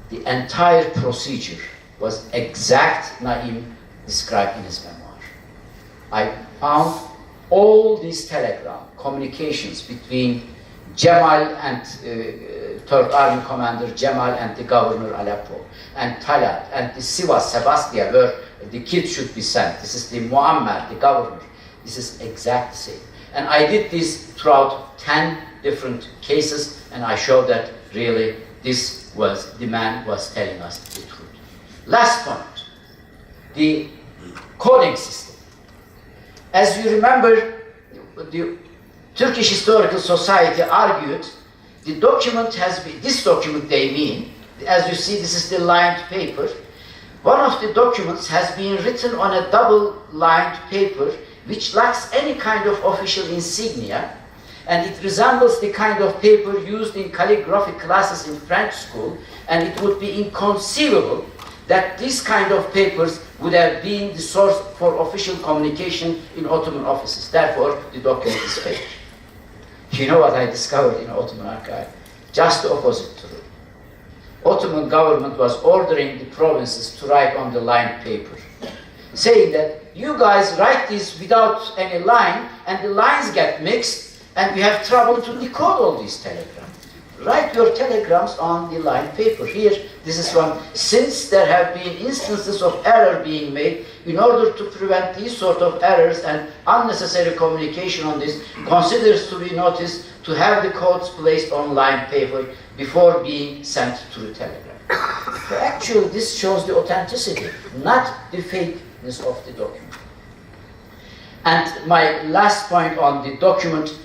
the entire procedure was exact Naim described in his memoir. I found all these telegram communications between Cemal and Third Army Commander Cemal and the Governor Aleppo, and Talat and the Sivas, Sebastia, where the kids should be sent. This is the Muammer, the governor. This is exact same. And I did this throughout 10 different cases, and I showed that really this was, the man was telling us the truth. Last point, the coding system. As you remember, the Turkish Historical Society argued the document has been, this document they mean, as you see this is the lined paper, one of the documents has been written on a double lined paper which lacks any kind of official insignia, and it resembles the kind of paper used in calligraphy classes in French school, and it would be inconceivable that these kind of papers would have been the source for official communication in Ottoman offices. Therefore, the document is fake. You know what I discovered in Ottoman archive? Just the opposite true. Ottoman government was ordering the provinces to write on the lined paper, saying that you guys write this without any line, and the lines get mixed, and we have trouble to decode all these telegrams. Write your telegrams on the lined paper. Here, this is one. Since there have been instances of error being made, in order to prevent these sort of errors and unnecessary communication on this, considers to be noticed to have the codes placed on lined paper before being sent to the telegram. So actually, this shows the authenticity, not the fakeness of the document. And my last point on the document,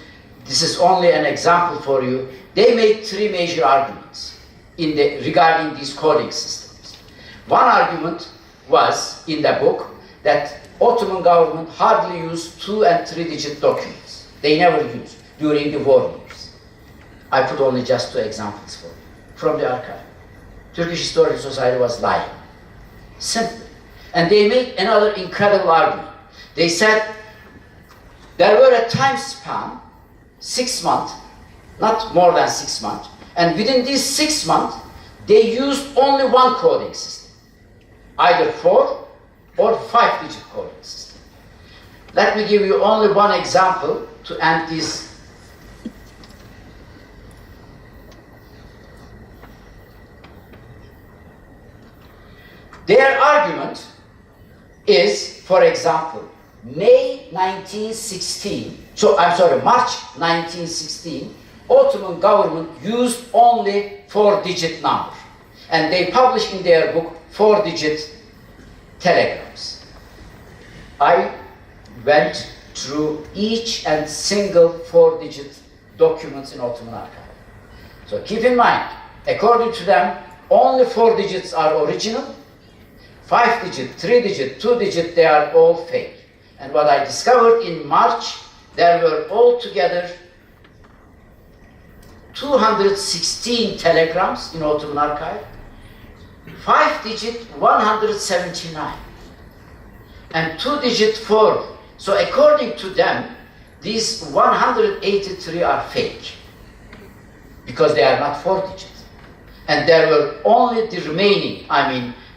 this is only an example for you. They made three major arguments regarding these coding systems. One argument was in the book that Ottoman government hardly used 2- and 3-digit documents. They never used during the war years. I put only just 2 examples for you from the archive. Turkish Historical Society was lying, simply. And they made another incredible argument. They said there were a time span, 6 months, not more than 6 months, and within these 6 months, they used only one coding system, either 4 or 5-digit coding system. Let me give you only one example to end this. Their argument is, for example, March 1916, Ottoman government used only 4-digit number, and they published in their book 4-digit telegrams. I went through each and single 4-digit documents in Ottoman archive. So keep in mind, according to them, only 4 digits are original, 5-digit, 3-digit, 2-digit, they are all fake. And what I discovered in March, there were altogether 216 telegrams in Ottoman archive, 5-digit 179, and 2-digit 4. So according to them, these 183 are fake, because they are not 4-digit. And there were only the remaining,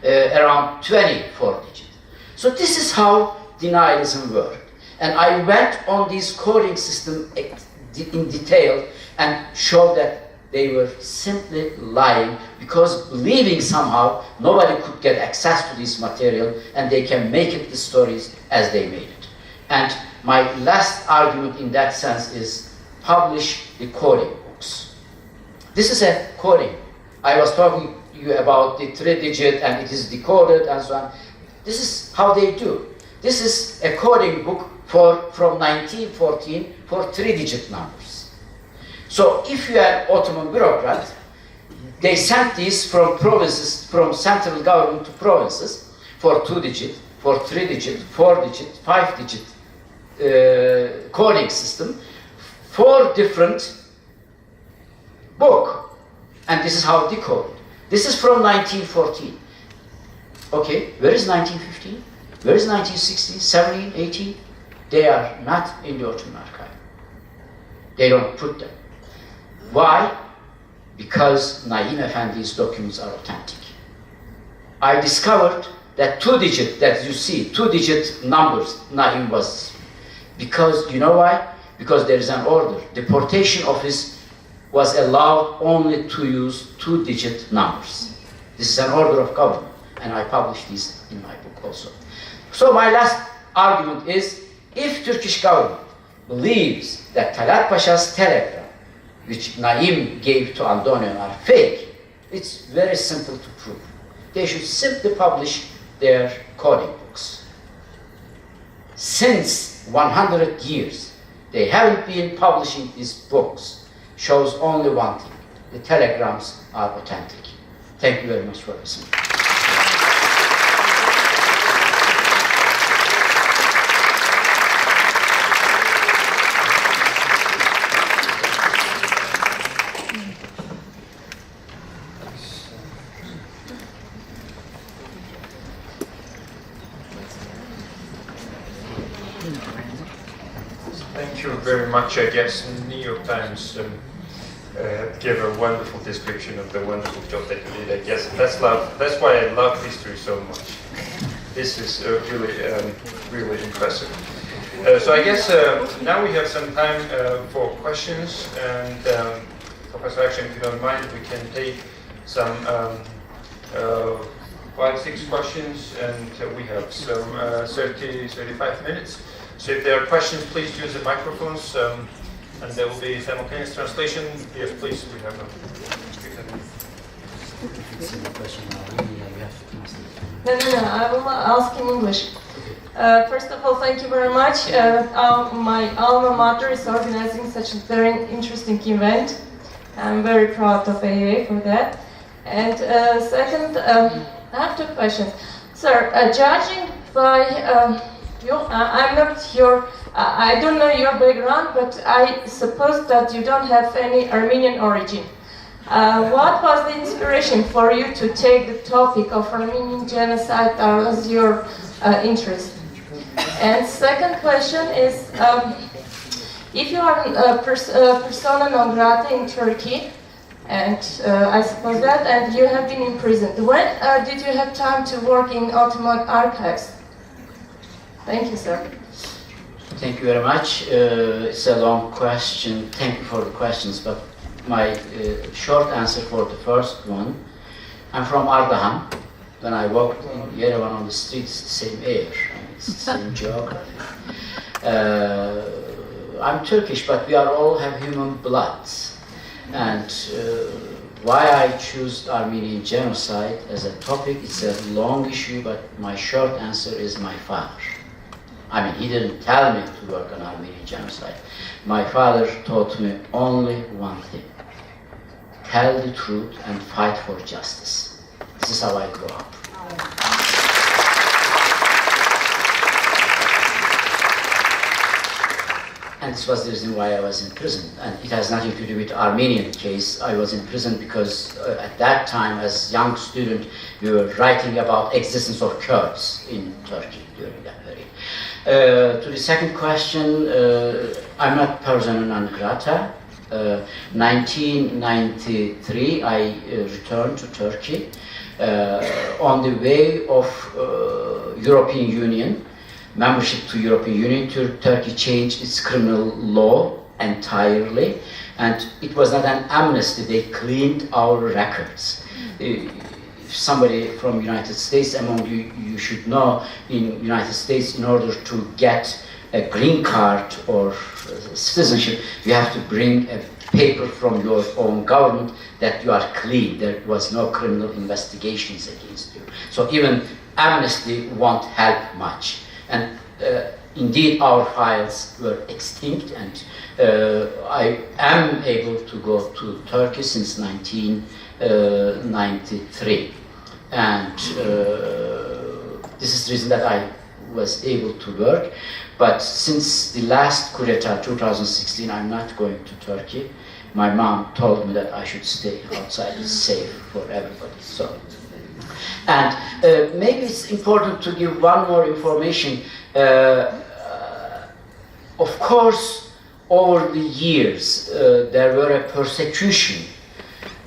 around 20 4-digit. So this is how denialism worked. And I went on this coding system in detail and showed that they were simply lying, because believing somehow nobody could get access to this material and they can make it the stories as they made it. And my last argument in that sense is publish the coding books. This is a coding. I was talking to you about the 3-digit and it is decoded and so on. This is how they do. This is a coding book from 1914 for 3-digit numbers. So if you are Ottoman bureaucrat, they sent these from provinces, from central government to provinces for 2-digit, for 3-digit, 4-digit, 5-digit coding system, 4 different book. And this is how decoded. This is from 1914. Okay, where is 1915? Where is 1916, 17, 18? They are not in the Ottoman archive. They don't put them. Why? Because Naim Efendi's documents are authentic. I discovered that 2-digit, that you see, 2-digit numbers, Naim was, Because, you know why? Because there is an order. Deportation office was allowed only to use 2-digit numbers. This is an order of government, and I published this in my book also. So my last argument is, if Turkish government believes that Talat Pasha's telegram, which Naim gave to Antonian, are fake, it's very simple to prove. They should simply publish their coding books. Since 100 years, they haven't been publishing these books. Shows only one thing: the telegrams are authentic. Thank you very much for listening. Thank you very much. I guess New York Times gave a wonderful description of the wonderful job that you did. I guess that's why I love history so much. This is really impressive. So I guess now we have some time for questions, and Professor Akçam, if you don't mind, we can take some 5-6 questions, and we have some 30-35 minutes. So if there are questions, please use the microphones, and there will be simultaneous translation. Yes, please, we have them. No, I will ask in English. First of all, thank you very much. My alma mater is organizing such a very interesting event. I'm very proud of AA for that. And second, I have 2 questions. Sir, judging by I'm not your, I don't know your background, but I suppose that you don't have any Armenian origin. What was the inspiration for you to take the topic of Armenian genocide as your interest? And second question is, if you are a persona non grata in Turkey, and I suppose that, and you have been imprisoned, when did you have time to work in Ottoman archives? Thank you, sir. Thank you very much. It's a long question. Thank you for the questions, but my short answer for the first one, I'm from Ardahan. When I walked in Yerevan on the streets, the same air, it's the same geography. I'm Turkish, but we all have human blood. And why I choose Armenian genocide as a topic, it's a long issue, but my short answer is my father. I mean, he didn't tell me to work on Armenian genocide. My father taught me only one thing: tell the truth and fight for justice. This is how I grew up. And this was the reason why I was in prison. And it has nothing to do with the Armenian case. I was in prison because at that time, as a young student, we were writing about existence of Kurds in Turkey during that period. To the second question, I'm not persona non grata. 1993, I returned to Turkey. On the way of European Union, membership to European Union, Turkey changed its criminal law entirely, and it was not an amnesty, they cleaned our records. If somebody from United States among you, you should know, in United States, in order to get a green card or citizenship, you have to bring a paper from your own government that you are clean. There was no criminal investigations against you. So even amnesty won't help much. And indeed, our files were extinct, and I am able to go to Turkey since 1993. And this is the reason that I was able to work. But since the last coup d'etat, 2016, I'm not going to Turkey. My mom told me that I should stay outside, it's safe for everybody. So. And maybe it's important to give one more information. Of course, over the years, there were a persecution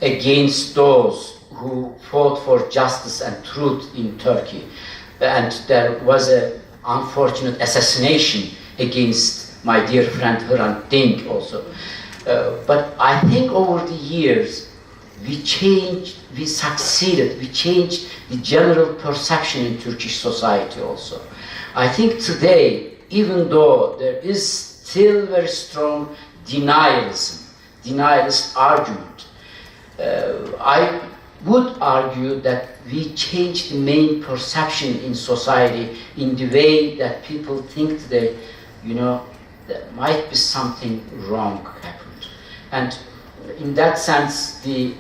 against those who fought for justice and truth in Turkey. And there was an unfortunate assassination against my dear friend Hrant Dink also. But I think over the years, we changed, we succeeded, we changed the general perception in Turkish society also. I think today, even though there is still very strong denialism, denialist argument, I would argue that we changed the main perception in society in the way that people think today, you know, there might be something wrong happened. And in that sense, the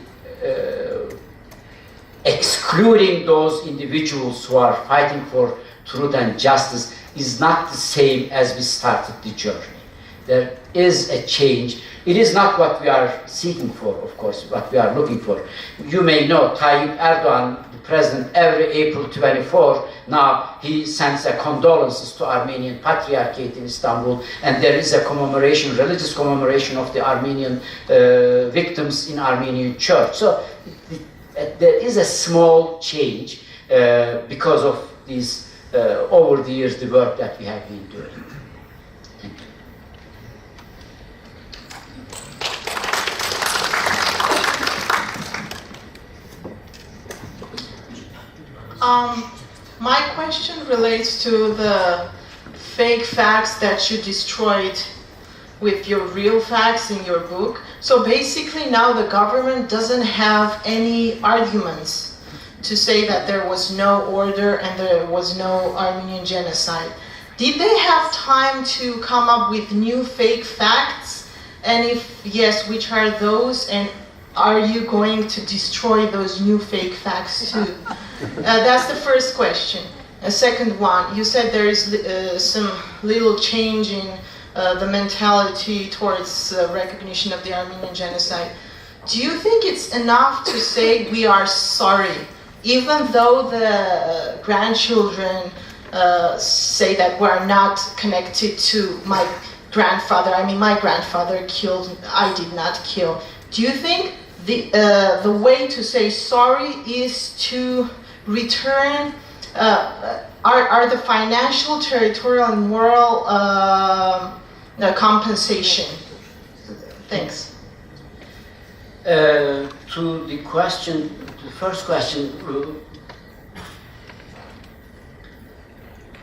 excluding those individuals who are fighting for truth and justice is not the same as we started the journey. There is a change. It is not what we are seeking for, of course, what we are looking for. You may know Tayyip Erdogan, the president, every April 24, now he sends a condolences to Armenian Patriarchate in Istanbul, and there is a commemoration, religious commemoration of the Armenian victims in Armenian church. So there is a small change because of these, over the years, the work that we have been doing. Thank you. My question relates to the fake facts that you destroyed with your real facts in your book. So basically now the government doesn't have any arguments to say that there was no order and there was no Armenian genocide. Did they have time to come up with new fake facts? And if yes, which are those? And are you going to destroy those new fake facts too? That's the first question. A second one, you said there is some little change in the mentality towards recognition of the Armenian genocide. Do you think it's enough to say we are sorry, even though the grandchildren say that we're not connected to my grandfather? I mean, my grandfather killed, I did not kill. Do you think the way to say sorry is to return, are the financial, territorial, and moral compensation? Thanks. To the question, the first question,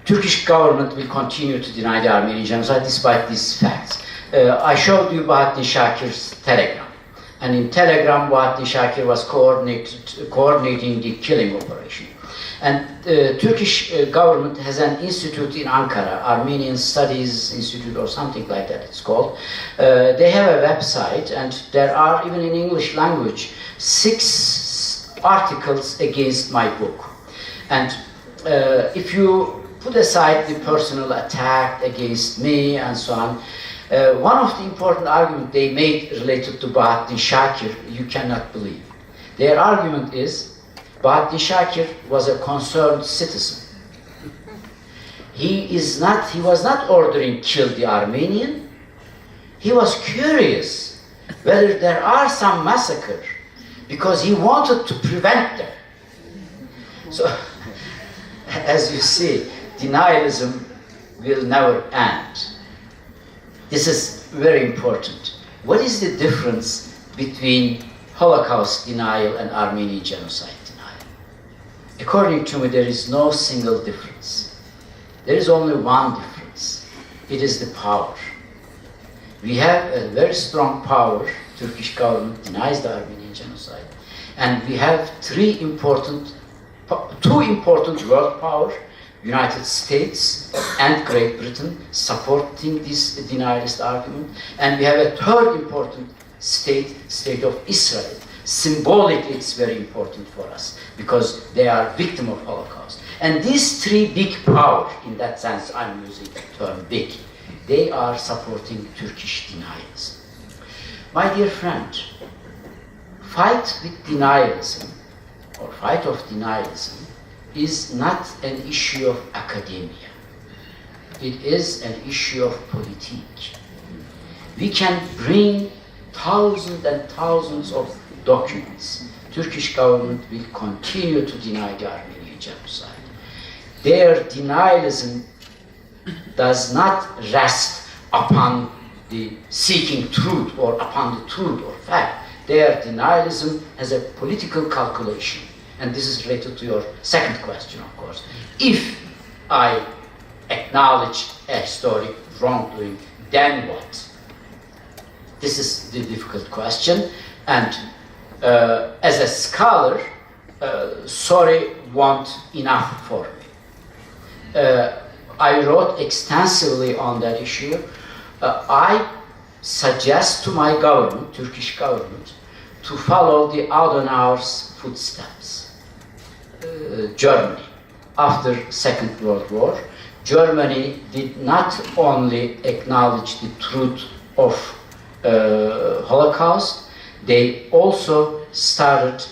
Turkish government will continue to deny the Armenian genocide despite these facts. I showed you Bahattin Shakir's telegram. And in telegram, Bahattin Shakir was coordinating the killing operation. And the Turkish government has an institute in Ankara, Armenian Studies Institute or something like that it's called. They have a website, and there are, even in English language, 6 articles against my book. And if you put aside the personal attack against me and so on, one of the important arguments they made related to Bahattin Shakir, you cannot believe. Their argument is, Bahattin Shakir was a concerned citizen. He was not ordering kill the Armenian. He was curious whether there are some massacre because he wanted to prevent them. So, as you see, denialism will never end. This is very important. What is the difference between Holocaust denial and Armenian genocide denial? According to me, there is no single difference. There is only one difference. It is the power. We have a very strong power. Turkish government denies the Armenian genocide. And we have two important world powers, United States and Great Britain, supporting this denialist argument. And we have a third important state of Israel. Symbolically, it's very important for us because they are victims of Holocaust. And these 3 big powers, in that sense I'm using the term big, they are supporting Turkish denialism. My dear friend, fight with denialism, or fight of denialism, is not an issue of academia. It is an issue of politique. We can bring thousands and thousands of documents. Turkish government will continue to deny the Armenian genocide. Their denialism does not rest upon the seeking truth or upon the truth or fact. Their denialism has a political calculation. And this is related to your second question, of course. If I acknowledge a historic wrongdoing, then what? This is the difficult question. And as a scholar, sorry won't enough for me. I wrote extensively on that issue. I suggest to my government, Turkish government, to follow the Adenauer's footsteps. Germany, after Second World War, Germany did not only acknowledge the truth of Holocaust, they also started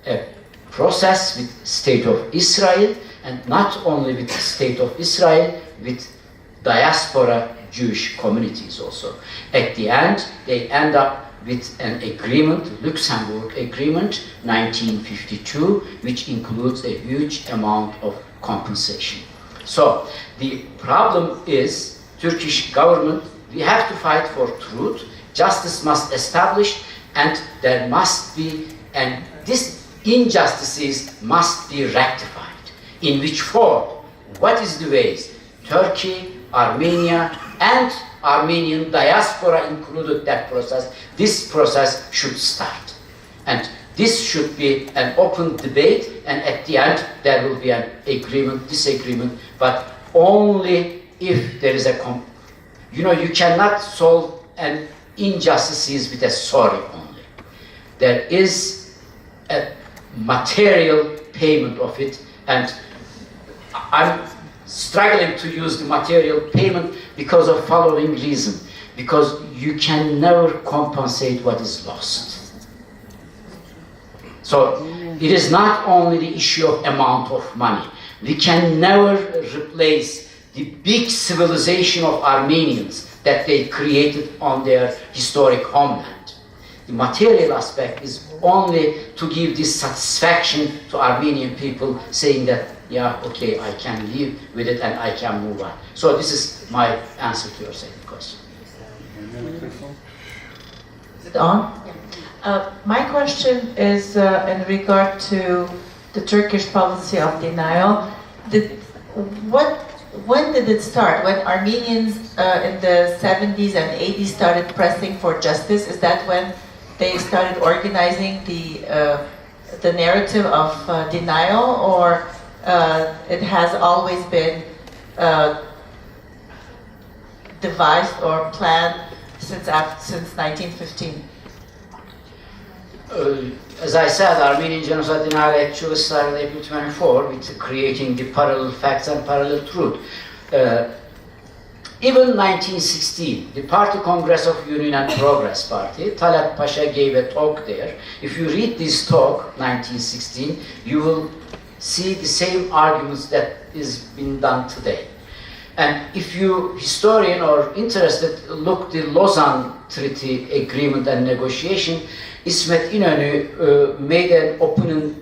a process with State of Israel, and not only with the State of Israel, with diaspora Jewish communities also. At the end, they end up with an agreement, Luxembourg Agreement, 1952, which includes a huge amount of compensation. So, the problem is, Turkish government, we have to fight for truth, justice must establish, and there must be, and these injustices must be rectified. In which form? What is the ways? Turkey, Armenia, and Armenian diaspora included that process. This process should start. And this should be an open debate, and at the end there will be an agreement, disagreement, but only if there is a you cannot solve an injustices with a sorry only. There is a material payment of it, and I'm struggling to use the material payment because of following reason. Because you can never compensate what is lost. So it is not only the issue of amount of money. We can never replace the big civilization of Armenians that they created on their historic homeland. The material aspect is only to give this satisfaction to Armenian people, saying that, yeah, okay, I can live with it and I can move on. So this is my answer to your second question. Is it on? My question is in regard to the Turkish policy of denial. When did it start? When Armenians in the 70s and 80s started pressing for justice? Is that when they started organizing the narrative of denial, or it has always been devised or planned since 1915? As I said, Armenian Genocide denial actually started April 24 with creating the parallel facts and parallel truth. Even 1916, the Party Congress of Union and Progress Party, Talat Pasha gave a talk there. If you read this talk, 1916, you will see the same arguments that is being done today. And if you, historian or interested, look the Lausanne Treaty Agreement and negotiation, İsmet İnönü made an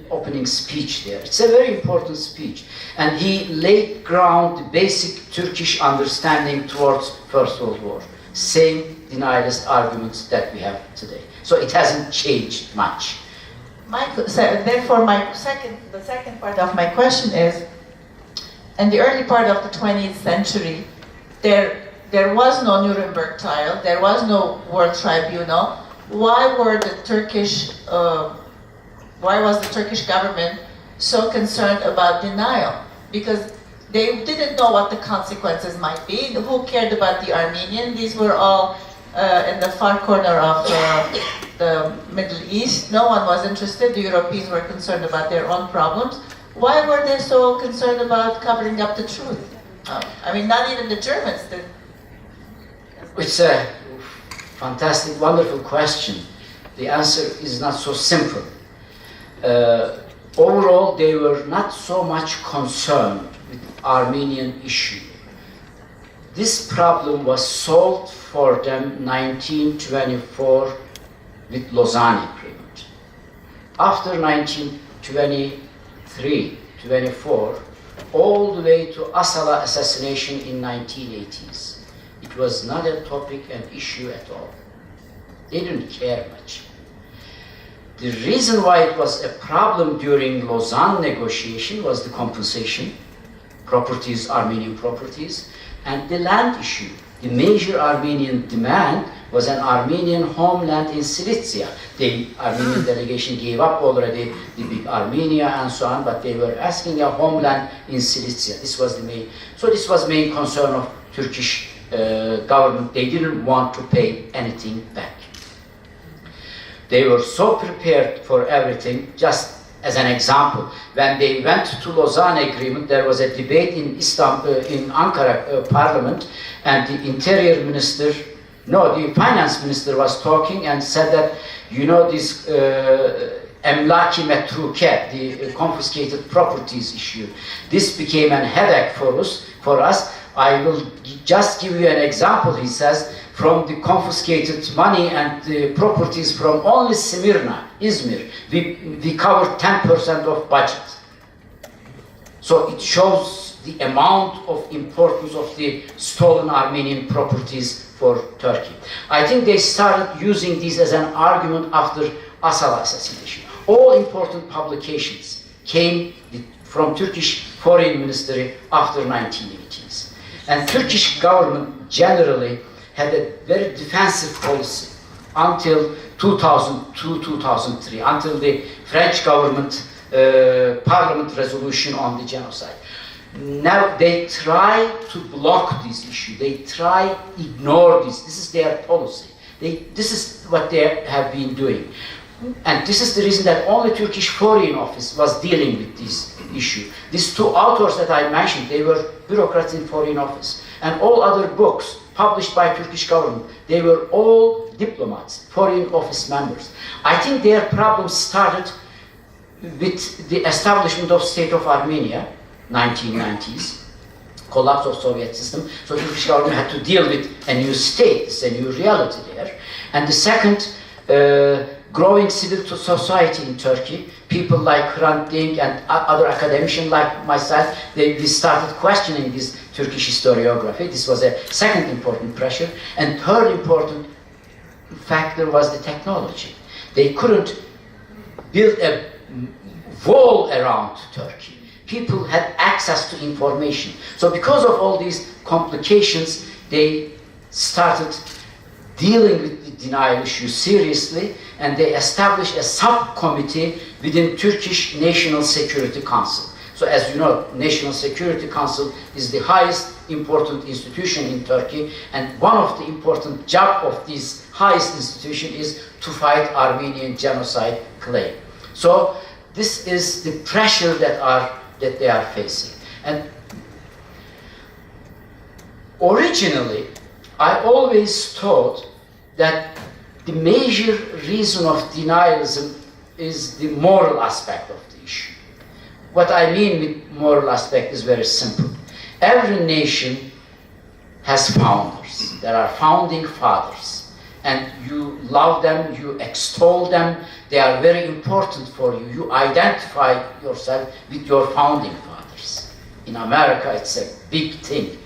opening speech there. It's a very important speech. And he laid ground the basic Turkish understanding towards First World War. Same denialist arguments that we have today. So it hasn't changed much. Therefore, the second part of my question is, in the early part of the 20th century, there was no Nuremberg trial, there was no World Tribunal. Why was the Turkish government so concerned about denial? Because they didn't know what the consequences might be. Who cared about the Armenian? These were all in the far corner of the Middle East. No one was interested. The Europeans were concerned about their own problems. Why were they so concerned about covering up the truth? I mean, not even the Germans did. It's a fantastic, wonderful question. The answer is not so simple. Overall, they were not so much concerned with Armenian issue. This problem was solved for them 1924 with Lausanne Agreement. After 1923-24, all the way to Asala assassination in 1980s. It was not a topic and issue at all. They didn't care much. The reason why it was a problem during Lausanne negotiation was the compensation, properties, Armenian properties, and the land issue. The major Armenian demand was an Armenian homeland in Cilicia. The Armenian delegation gave up already the big Armenia and so on, but they were asking a homeland in Cilicia. This was the main concern of Turkish government. They didn't want to pay anything back. They were so prepared for everything. Just as an example, when they went to Lausanne agreement, there was a debate in Ankara Parliament, and the finance minister was talking and said that, you know, this emlaki metruke, the confiscated properties issue, this became a headache for us. I will just give you an example, he says, from the confiscated money and the properties from only Smyrna, Izmir, we covered 10% of budget. So it shows the amount of importance of the stolen Armenian properties for Turkey. I think they started using this as an argument after Asala assassination. All important publications came from Turkish Foreign Ministry after 1980s. And Turkish government generally had a very defensive policy until 2002-2003, until the French government parliament resolution on the genocide. Now they try to block this issue. They try to ignore this. This is their policy. This is what they have been doing. And this is the reason that only Turkish Foreign Office was dealing with this issue. These two authors that I mentioned, they were bureaucrats in Foreign Office. And all other books published by Turkish government, they were all diplomats, Foreign Office members. I think their problem started with the establishment of State of Armenia, 1990s, collapse of Soviet system. So the Turkish government had to deal with a new state, it's a new reality there. And the second, growing civil society in Turkey, people like Hrant Dink and other academicians like myself, we started questioning this Turkish historiography. This was a second important pressure. And third important factor was the technology. They couldn't build a wall around Turkey. People had access to information. So because of all these complications, they started dealing with the denial issue seriously, and they established a subcommittee within Turkish National Security Council. So as you know, National Security Council is the highest important institution in Turkey, and one of the important jobs of this highest institution is to fight Armenian genocide claim. So this is the pressure that they are facing. And originally, I always thought that the major reason of denialism is the moral aspect of the issue. What I mean with moral aspect is very simple. Every nation has founders. There are founding fathers. And you love them, you extol them, they are very important for you. You identify yourself with your founding fathers. In America, it's a big thing.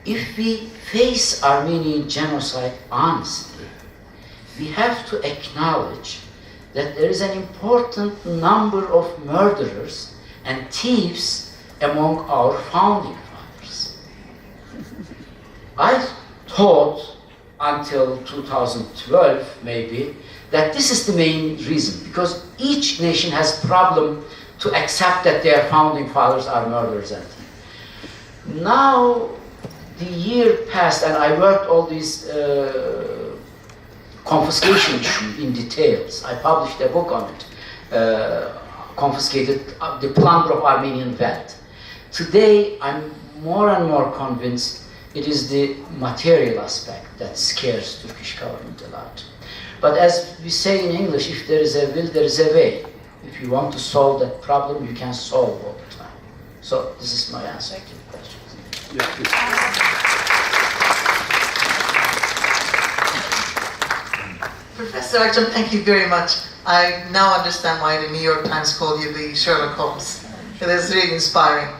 If we face Armenian genocide honestly, we have to acknowledge that there is an important number of murderers and thieves among our founding fathers. I thought until 2012 maybe that this is the main reason, because each nation has problem to accept that their founding fathers are murderers and thieves. Now the year passed and I worked all these confiscation issue in details. I published a book on it, confiscated the plunder of Armenian wealth. Today I'm more and more convinced it is the material aspect that scares Turkish government a lot. But as we say in English, if there is a will, there is a way. If you want to solve that problem, you can solve all the time. So this is my answer to the question. Professor Akçam, thank you very much. I now understand why the New York Times called you the Sherlock Holmes. It is really inspiring.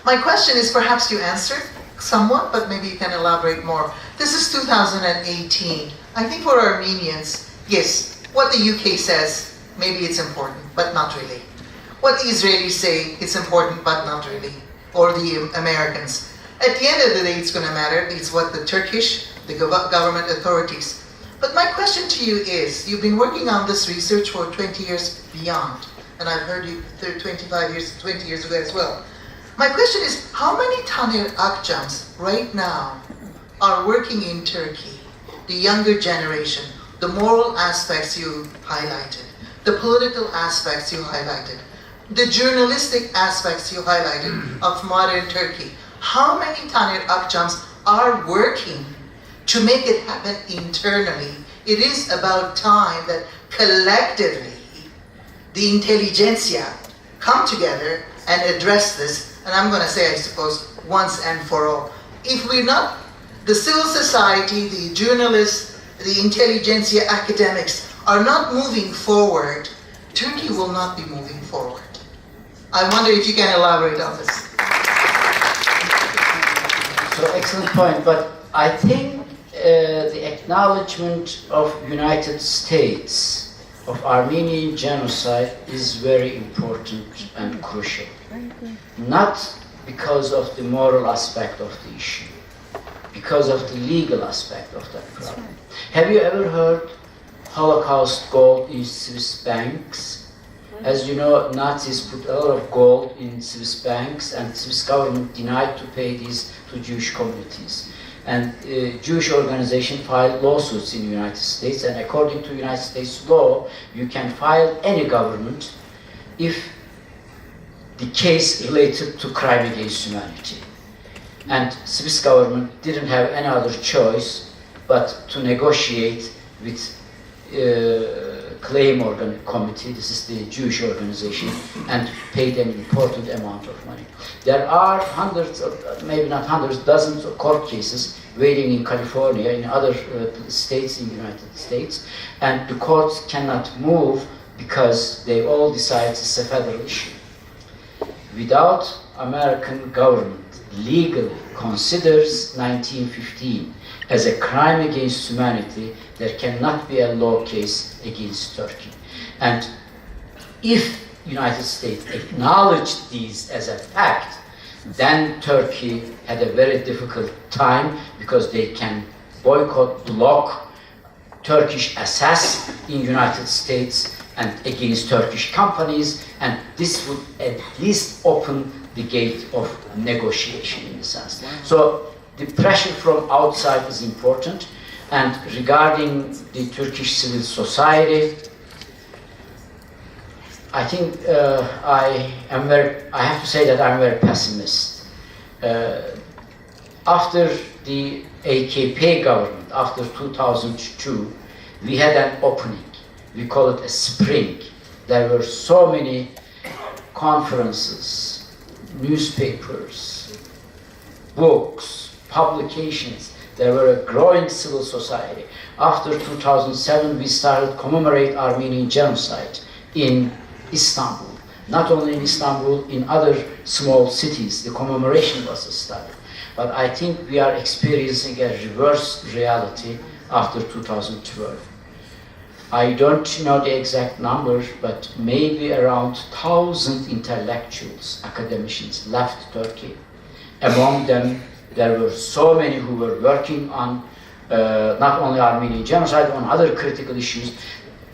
My question is perhaps you answered, somewhat, but maybe you can elaborate more. This is 2018. I think for Armenians, yes, what the UK says, maybe it's important, but not really. What the Israelis say, it's important, but not really. Or the Americans. At the end of the day, it's going to matter. It's what the Turkish, the government authorities. But my question to you is, you've been working on this research for 20 years beyond, and I've heard you 25 years, 20 years ago as well. My question is, how many Talat Akçams right now are working in Turkey? The younger generation, the moral aspects you highlighted, the political aspects you highlighted, the journalistic aspects you highlighted of modern Turkey. How many Talat Akçams are working to make it happen internally? It is about time that collectively the intelligentsia come together and address this, and I'm going to say, I suppose, once and for all. If we're not, the civil society, the journalists, the intelligentsia, academics are not moving forward, Turkey will not be moving forward. I wonder if you can elaborate on this. So excellent point, but I think the acknowledgement of United States of Armenian genocide is very important and crucial. Not because of the moral aspect of the issue, because of the legal aspect of that problem. Have you ever heard Holocaust gold in Swiss banks? As you know, Nazis put a lot of gold in Swiss banks, and the Swiss government denied to pay these to Jewish communities. And Jewish organization filed lawsuits in the United States, and according to United States law, you can file any government if the case related to crime against humanity. And Swiss government didn't have any other choice but to negotiate with claim organ committee, this is the Jewish organization, and paid an important amount of money. There are hundreds of, maybe not hundreds, dozens of court cases waiting in California, in other states in the United States, and the courts cannot move because they all decide it's a federal issue. Without American government legally considers 1915 as a crime against humanity, there cannot be a law case against Turkey. And if United States acknowledged these as a fact, then Turkey had a very difficult time because they can boycott, block Turkish assets in United States and against Turkish companies, and this would at least open the gate of negotiation in a sense. So the pressure from outside is important. And regarding the Turkish civil society, I think I have to say that I'm very pessimist. After the AKP government, after 2002, we had an opening. We call it a spring. There were so many conferences, newspapers, books, publications. There were a growing civil society. After 2007, we started commemorate Armenian Genocide in Istanbul. Not only in Istanbul, in other small cities, the commemoration was started. But I think we are experiencing a reverse reality after 2012. I don't know the exact numbers, but maybe around 1,000 intellectuals, academicians left Turkey. Among them, there were so many who were working on not only Armenian genocide, on other critical issues.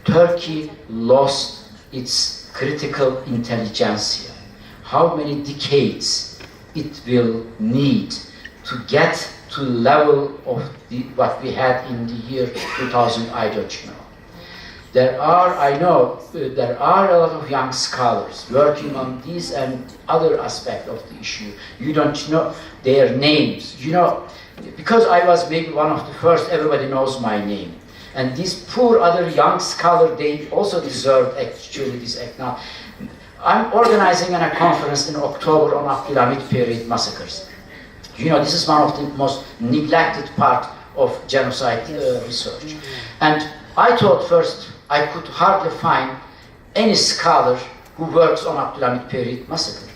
Turkey lost its critical intelligentsia. How many decades it will need to get to the level of what we had in the year 2000, I don't know. I know there are a lot of young scholars working on these and other aspects of the issue. You don't know their names. You know, because I was maybe one of the first, everybody knows my name. And these poor other young scholars, they also deserve actually this acknowledgement. I'm organizing a conference in October on Abdülhamit period massacres. You know, this is one of the most neglected part of genocide research. And I thought first, I could hardly find any scholar who works on Abdülhamit period massacre.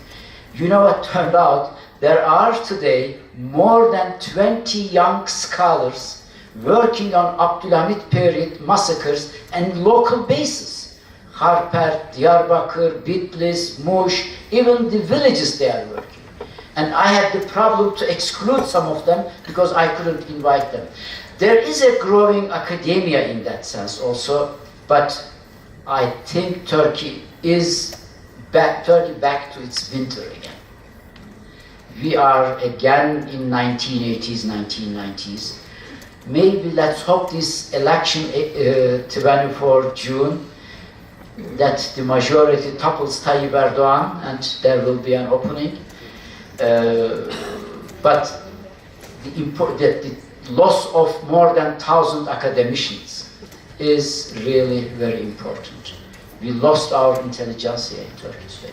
You know what turned out? there are today more than 20 young scholars working on Abdülhamit period massacres and local bases. Harper, Diyarbakır, Bitlis, Muş, even the villages they are working. And I had the problem to exclude some of them because I couldn't invite them. There is a growing academia in that sense also, but I think Turkey is back to its winter again. We are again in 1980s, 1990s. Maybe let's hope this election, 24 June, that the majority topples Tayyip Erdoğan and there will be an opening. But the loss of more than 1,000 academicians is really very important. We lost our intelligentsia in Turkey today.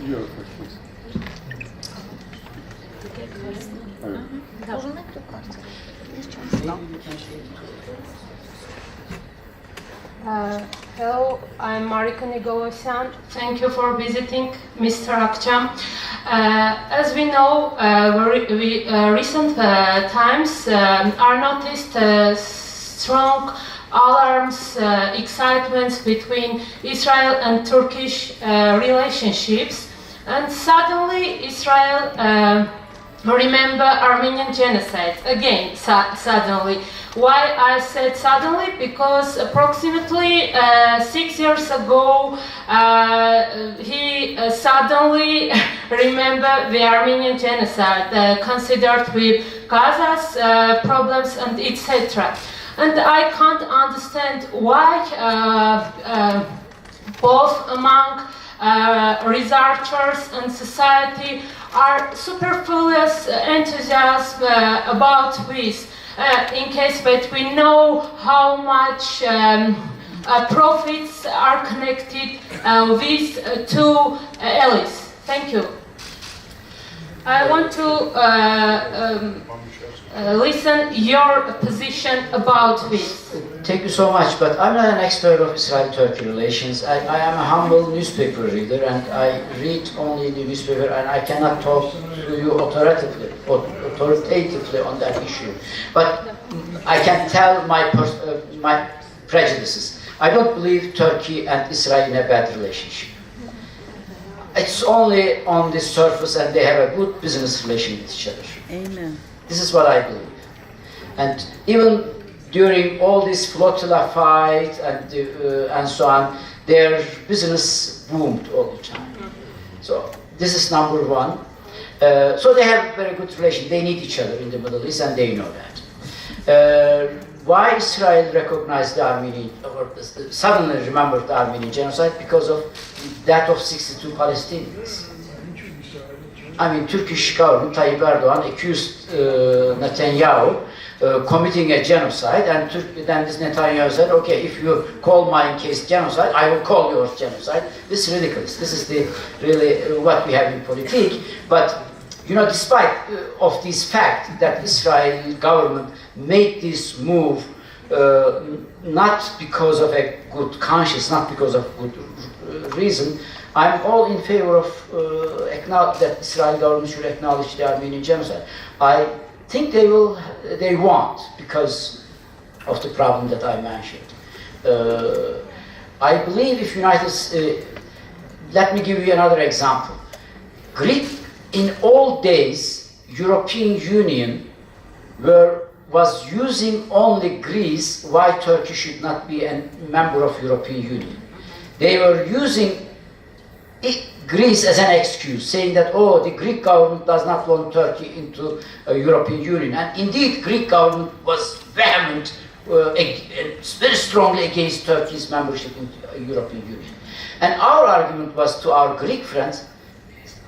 Your questions. Hello, I'm Marika Negosyan. Thank you for visiting Mr. Akçam. As we know, recent times are noticed strong alarms, excitements between Israel and Turkish relationships, and suddenly Israel remember Armenian Genocide again. Suddenly. Why I said suddenly? Because approximately 6 years ago he suddenly remembered the Armenian Genocide, considered with Gaza's problems and etc. And I can't understand why both among researchers and society are superfluous enthusiasm about this. In case that we know how much profits are connected with two elites. Thank you. I want to listen your position about this. Thank you so much, but I'm not an expert of Israel-Turkey relations. I am a humble newspaper reader and I read only the newspaper and I cannot talk to you authoritatively on that issue. But I can tell my prejudices. I don't believe Turkey and Israel in a bad relationship. It's only on the surface and they have a good business relation with each other. Amen. This is what I believe. And even during all this flotilla fight and so on, their business boomed all the time. So this is number one. So they have very good relation. They need each other in the Middle East and they know that. Why Israel recognized the Armenian, or suddenly remembered the Armenian genocide? Because of that of 62 Palestinians. I mean, Turkish government, Tayyip Erdoğan accused Netanyahu committing a genocide, and then this Netanyahu said, okay, if you call my case genocide, I will call yours genocide. This is ridiculous. This is really what we have in politics. But, you know, despite of this fact that Israeli government made this move not because of a good conscience, not because of good reason, I'm all in favor of that Israeli government should acknowledge the Armenian genocide. I think they won't because of the problem that I mentioned. I believe if let me give you another example. In old days, European Union was using only Greece why Turkey should not be a member of European Union. They were using Greece as an excuse, saying that, oh, the Greek government does not want Turkey into a European Union. And indeed, Greek government was vehement, very strongly against Turkey's membership in the European Union. And our argument was to our Greek friends,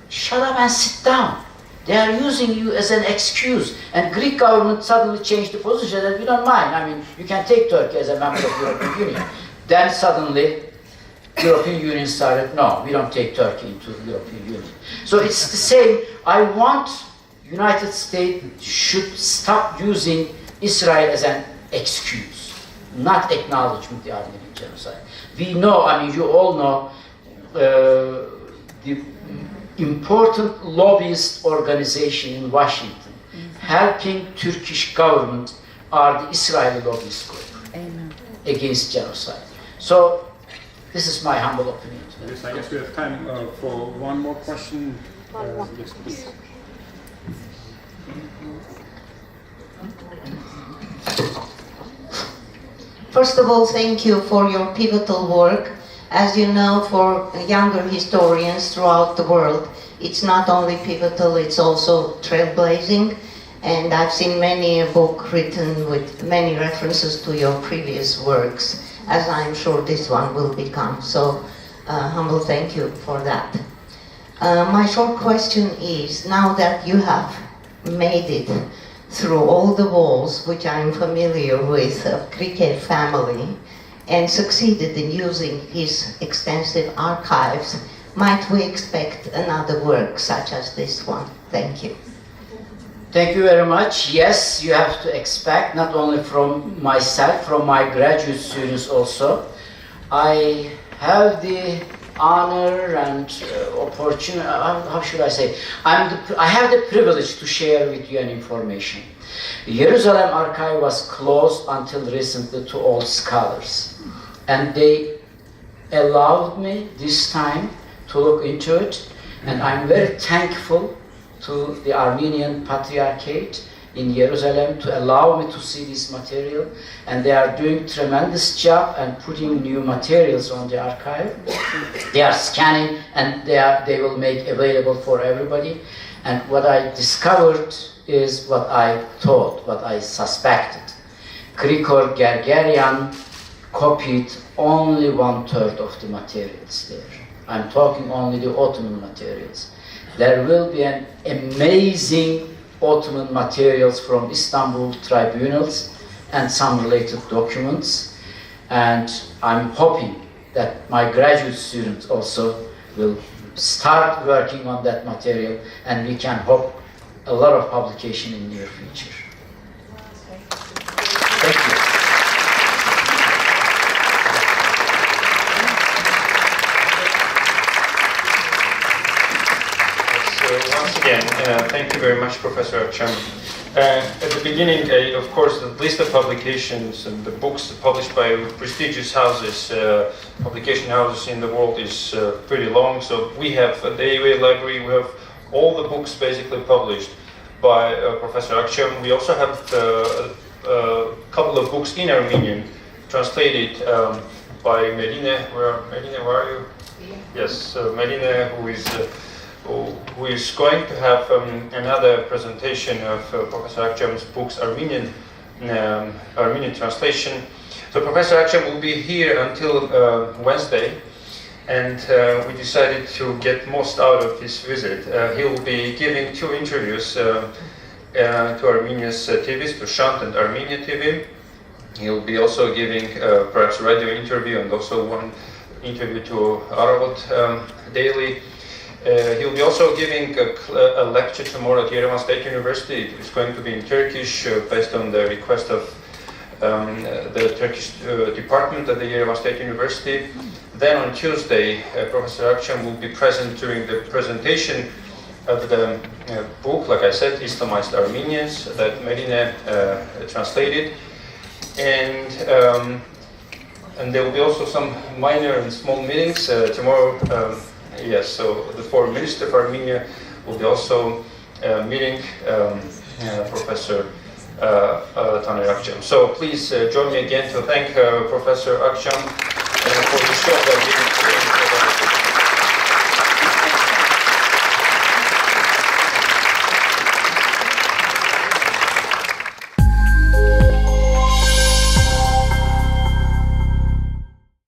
shut up and sit down. They are using you as an excuse. And Greek government suddenly changed the position that we don't mind. I mean, you can take Turkey as a member of the European Union. Then suddenly, European Union started, no, we don't take Turkey into the European Union. So it's the same. I want United States should stop using Israel as an excuse, not acknowledging the Armenian genocide. We know, I mean, you all know, the important lobbyist organization in Washington, helping Turkish government are the Israeli lobbyist group against genocide. So this is my humble opinion. Yes, I guess we have time for one more question. Yes, please. First of all, thank you for your pivotal work. As you know, for younger historians throughout the world, it's not only pivotal, it's also trailblazing. And I've seen many a book written with many references to your previous works, as I'm sure this one will become. So, humble thank you for that. My short question is, now that you have made it through all the walls, which I'm familiar with, of Cricket family, and succeeded in using his extensive archives, might we expect another work such as this one? Thank you. Thank you very much. Yes, you have to expect, not only from myself, from my graduate students also. I have the honor and opportunity, how should I say, I have the privilege to share with you an information. The Jerusalem archive was closed until recently to all scholars, and they allowed me this time to look into it, and I'm very thankful to the Armenian Patriarchate in Jerusalem to allow me to see this material, and they are doing tremendous job and putting new materials on the archive. They are scanning and they will make available for everybody. And what I discovered is what I thought, what I suspected. Grigor Gergerian copied only 1/3 of the materials there. I'm talking only the Ottoman materials. There will be an amazing Ottoman materials from Istanbul tribunals and some related documents, and I'm hoping that my graduate students also will start working on that material, and we can hope a lot of publication in the near future. Thank you. Once again, thank you very much, Professor Akçam. At the beginning, of course, the list of publications and the books published by prestigious houses, publication houses in the world is pretty long. So we have at the AUA library, we have all the books basically published by Professor Akçam. We also have a couple of books in Armenian, translated by Medine. Medine, where are you? Yes, Medine, who is going to have another presentation of Professor Akçam's books, Armenian translation. So Professor Akçam will be here until Wednesday, and we decided to get most out of his visit. He will be giving 2 interviews to Armenia's TVs, to Shant and Armenia TV. He will be also giving perhaps a radio interview and also one interview to Aravot Daily. He'll be also giving a lecture tomorrow at Yerevan State University. It's going to be in Turkish based on the request of the Turkish department at the Yerevan State University. Then on Tuesday, Professor Akçam will be present during the presentation of the book, like I said, Islamized Armenians, that Medine translated. And there will be also some minor and small meetings tomorrow. Yes, so the Foreign Minister of Armenia will be also meeting Professor Talat Pasha. So please join me again to thank Professor Akçam for the show that he